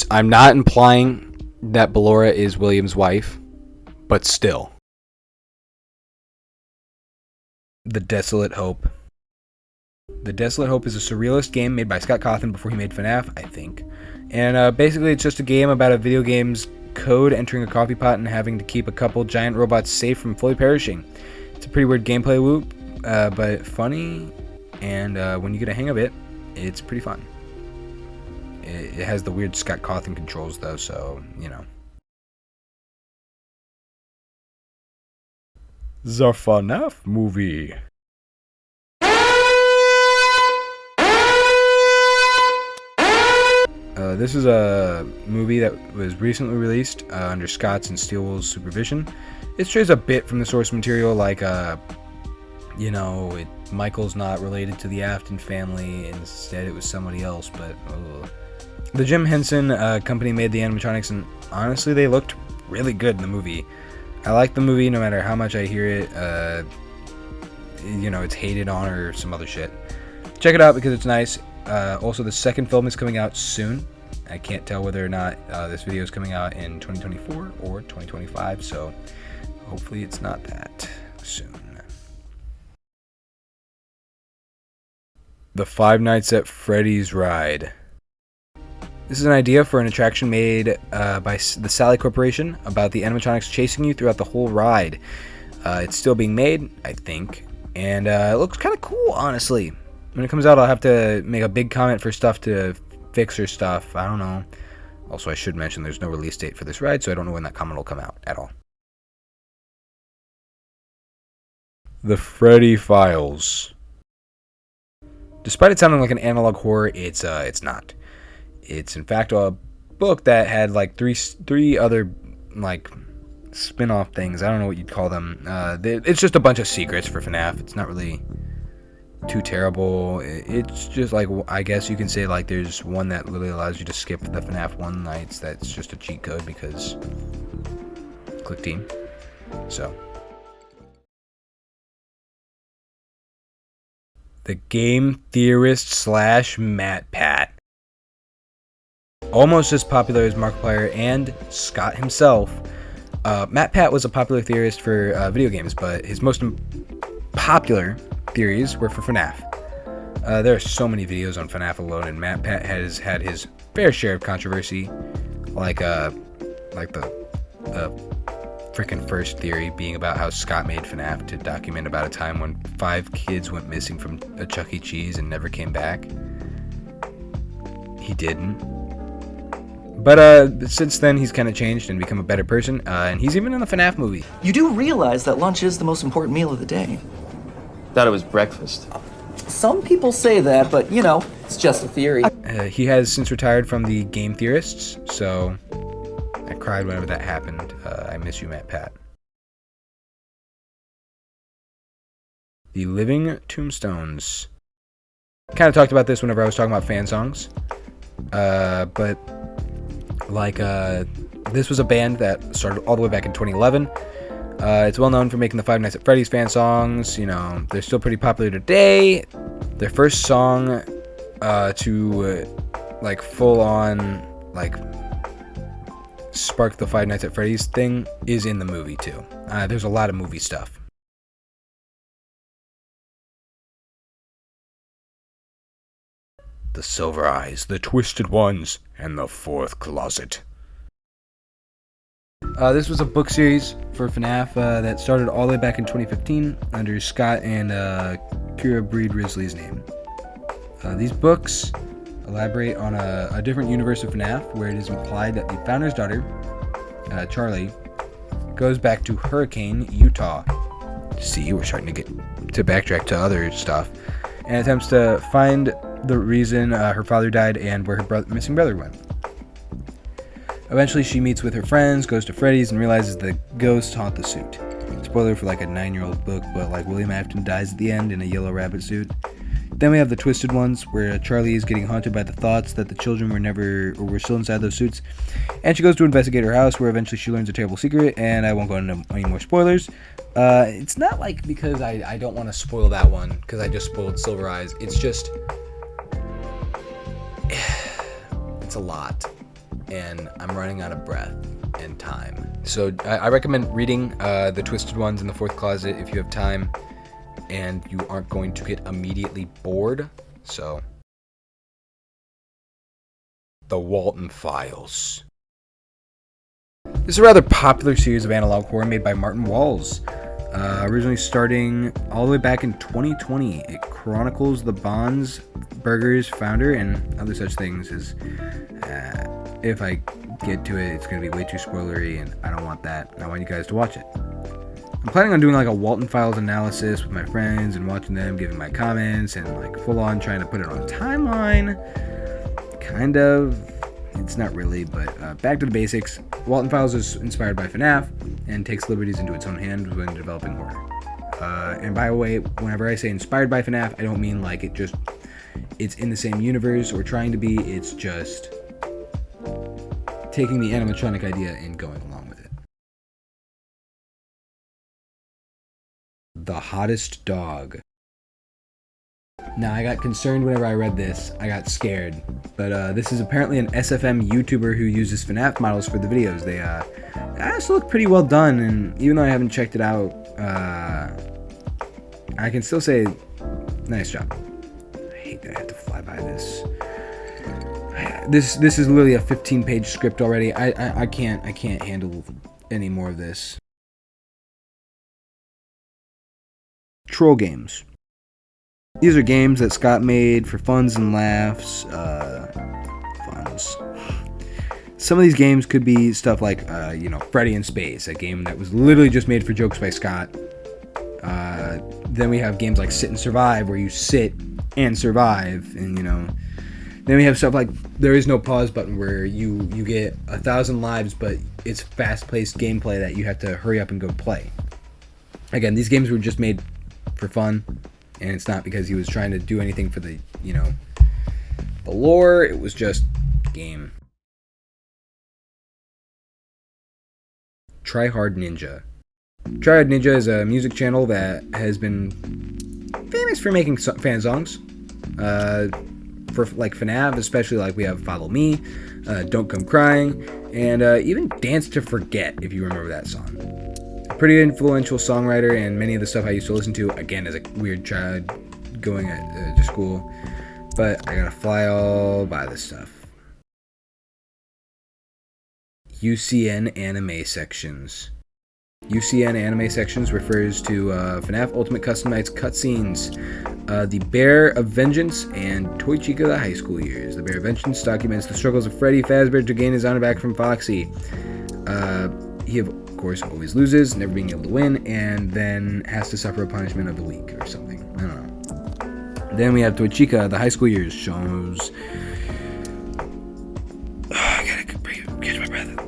I'm not implying that Ballora is Williams' wife, but still. The Desolate Hope. The Desolate Hope is a surrealist game made by Scott Cawthon before he made FNAF, I think. And basically it's just a game about a video game's code entering a coffee pot and having to keep a couple giant robots safe from fully perishing. It's a pretty weird gameplay loop, but funny, and when you get a hang of it, it's pretty fun. It has the weird Scott Cawthon controls though, so, you know. The FNAF movie. This is a movie that was recently released under Scott's and Steelwool's supervision. It strays a bit from the source material, like, you know, Michael's not related to the Afton family, instead it was somebody else, but the Jim Henson company made the animatronics, and honestly they looked really good in the movie. I like the movie no matter how much I hear it, you know, it's hated on or some other shit. Check it out because it's nice. Also, the second film is coming out soon. I can't tell whether or not this video is coming out in 2024 or 2025, so hopefully it's not that soon. The Five Nights at Freddy's ride. This is an idea for an attraction made by the Sally Corporation about the animatronics chasing you throughout the whole ride. It's still being made, I think, and it looks kind of cool, honestly. When it comes out, I'll have to make a big comment for stuff to fix or stuff. I don't know. Also, I should mention there's no release date for this ride, so I don't know when that comment will come out at all. The Freddy Files. Despite it sounding like an analog horror, it's not. It's in fact a book that had like three other like spin-off things. I don't know what you'd call them. It's just a bunch of secrets for FNAF. It's not really too terrible. It's just like, I guess you can say like there's one that literally allows you to skip the FNAF 1 nights. That's just a cheat code because click team. So the game theorist / Matt Pat. Almost as popular as Markiplier and Scott himself, Matt Pat was a popular theorist for video games, but his most popular theories were for FNAF. There are so many videos on FNAF alone, and Matt Pat has had his fair share of controversy, like the freaking first theory being about how Scott made FNAF to document about a time when 5 kids went missing from a Chuck E. Cheese and never came back. He didn't. But since then, he's kind of changed and become a better person, and he's even in the FNAF movie. You do realize that lunch is the most important meal of the day. Thought it was breakfast. Some people say that, but, you know, it's just a theory. He has since retired from the game theorists, so I cried whenever that happened. I miss you, Matt Pat. The Living Tombstones. Kind of talked about this whenever I was talking about fan songs. But like this was a band that started all the way back in 2011. It's well known for making the Five Nights at Freddy's fan songs. You know, they're still pretty popular today. Their first song to like full on like spark the Five Nights at Freddy's thing is in the movie too. There's a lot of movie stuff. The Silver Eyes, the Twisted Ones, and the Fourth Closet. This was a book series for FNAF that started all the way back in 2015 under Scott and Kira Breed Risley's name. These books elaborate on a different universe of FNAF where it is implied that the founder's daughter, Charlie, goes back to Hurricane, Utah. See, we're starting to get to backtrack to other stuff, and attempts to find the reason her father died and where her missing brother went. Eventually, she meets with her friends, goes to Freddy's, and realizes the ghosts haunt the suit. Spoiler for like a 9-year-old book, but like William Afton dies at the end in a yellow rabbit suit. Then we have the Twisted Ones, where Charlie is getting haunted by the thoughts that the children were still inside those suits, and she goes to investigate her house, where eventually she learns a terrible secret, and I won't go into any more spoilers. It's not like because I don't want to spoil that one, because I just spoiled Silver Eyes. It's just, it's a lot, and I'm running out of breath and time. So I recommend reading The Twisted Ones in the Fourth Closet if you have time. and you aren't going to get immediately bored. So, The Walton Files. This is a rather popular series of analog horror made by Martin Walls. Originally starting all the way back in 2020, it chronicles the Bonds Burgers founder and other such things. If I get to it, it's going to be way too spoilery, and I don't want that. I want you guys to watch it. I'm planning on doing like a Walton Files analysis with my friends and watching them, giving my comments, and like full on trying to put it on a timeline. Kind of. It's not really, but back to the basics. Walton Files is inspired by FNAF and takes liberties into its own hands when developing horror. And by the way, whenever I say inspired by FNAF, I don't mean like it's in the same universe or trying to be. It's just taking the animatronic idea and going along with it. The Hottest Dog. Now, I got concerned whenever I read this. I got scared. But this is apparently an SFM YouTuber who uses FNAF models for the videos. They actually look pretty well done, and even though I haven't checked it out, I can still say, nice job. I hate that I have to fly by this. This is literally a 15-page script already. I can't handle any more of this. Troll games. These are games that Scott made for funs and laughs. Funs. Some of these games could be stuff like, Freddy in Space, a game that was literally just made for jokes by Scott. Then we have games like Sit and Survive, where you sit and survive, and Then we have stuff like There Is No Pause Button, where you get 1,000 lives, but it's fast-paced gameplay that you have to hurry up and go play. Again, these games were just made for fun. And it's not because he was trying to do anything for the lore. It was just game. Try Hard Ninja. Try Hard Ninja is a music channel that has been famous for making fan songs. For like FNAF, especially like we have Follow Me, Don't Come Crying, and even Dance to Forget, if you remember that song. Pretty influential songwriter, and many of the stuff I used to listen to, again, as a weird child going to school. But I gotta fly all by this stuff. UCN Anime Sections. UCN Anime Sections refers to FNAF Ultimate Custom Nights cutscenes, The Bear of Vengeance, and Toy Chica the High School Years. The Bear of Vengeance documents the struggles of Freddy Fazbear to gain his honor back from Foxy. He, of course, always loses, never being able to win, and then has to suffer a punishment of the week or something. I don't know. Then we have Toy Chica, the High School Years, shows... I gotta catch my breath.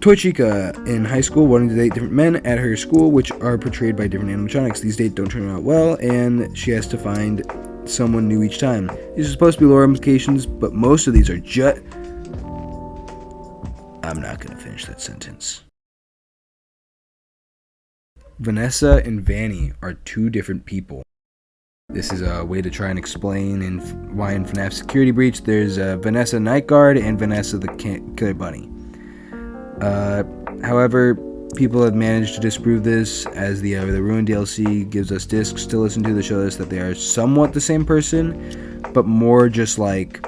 Toy Chica in high school wanting to date different men at her school, which are portrayed by different animatronics. These dates don't turn out well, and she has to find someone new each time. These are supposed to be lore implications, but most of these are just... I'm not gonna finish that sentence. Vanessa and Vanny are two different people. This is a way to try and explain why in FNAF Security Breach there's Vanessa Night Guard and Vanessa the Killer Bunny. However, people have managed to disprove this, as the Ruin DLC gives us discs to listen to show us that they are somewhat the same person, but more just like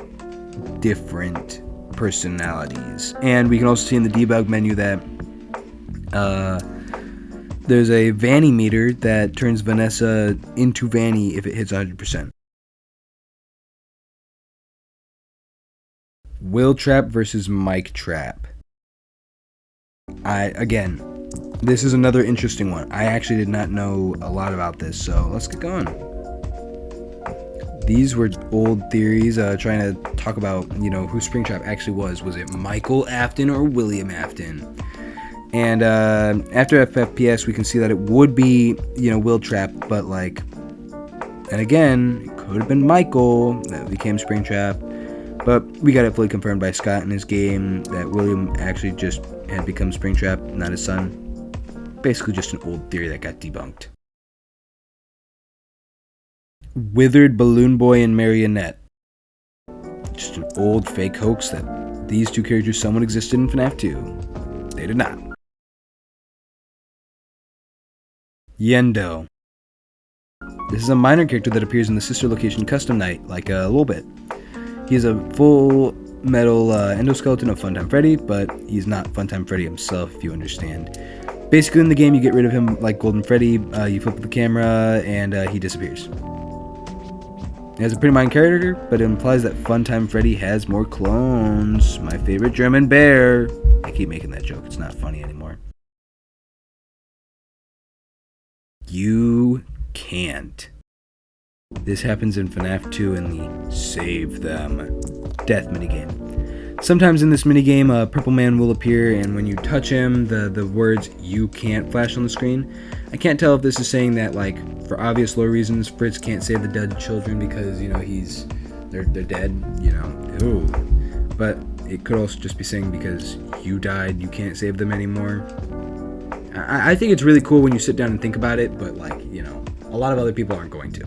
different personalities. And we can also see in the debug menu that there's a Vanny meter that turns Vanessa into Vanny if it hits 100%. Will Trap versus Mike Trap. Again, this is another interesting one. I actually did not know a lot about this, so let's get going. These were old theories trying to talk about, who Springtrap actually was. Was it Michael Afton or William Afton? And after FFPS, we can see that it would be, Will Trap, but and again, it could have been Michael that became Springtrap. But we got it fully confirmed by Scott in his game that William actually just had become Springtrap, not his son. Basically just an old theory that got debunked. Withered Balloon Boy and Marionette. Just an old fake hoax that these two characters somewhat existed in FNAF 2. They did not. Yendo. This is a minor character that appears in the sister location custom night, like a little bit. He is a full metal endoskeleton of Funtime Freddy, but he's not Funtime Freddy himself, if you understand. Basically, in the game, you get rid of him like Golden Freddy, you flip the camera, and he disappears. He has a pretty minor character, but it implies that Funtime Freddy has more clones. My favorite German bear. I keep making that joke, it's not funny anymore. You can't. This happens in FNAF 2 in the Save Them death minigame. Sometimes in this minigame, a purple man will appear, and when you touch him, the words "you can't" flash on the screen. I can't tell if this is saying that, like, for obvious lore reasons, Fritz can't save the dead children because, you know, they're dead, you know, ooh. But it could also just be saying because you died, you can't save them anymore. I think it's really cool when you sit down and think about it, but, like, you know, a lot of other people aren't going to.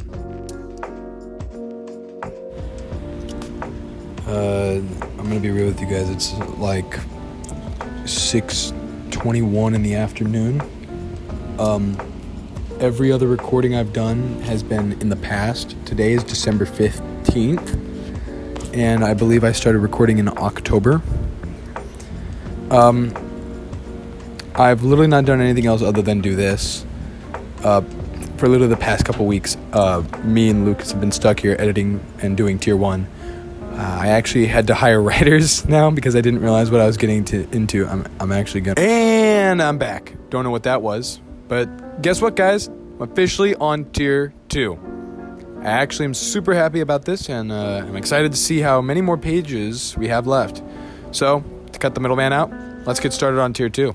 I'm gonna be real with you guys. It's like 6:21 in the afternoon. Every other recording I've done has been in the past. Today is December 15th, and I believe I started recording in October. I've literally not done anything else other than do this. For literally the past couple weeks, me and Lucas have been stuck here editing and doing Tier 1. I actually had to hire writers now because I didn't realize what I was getting into. I'm actually gonna... And I'm back. Don't know what that was. But guess what, guys? I'm officially on Tier 2. I actually am super happy about this, and I'm excited to see how many more pages we have left. So, to cut the middleman out, let's get started on Tier 2.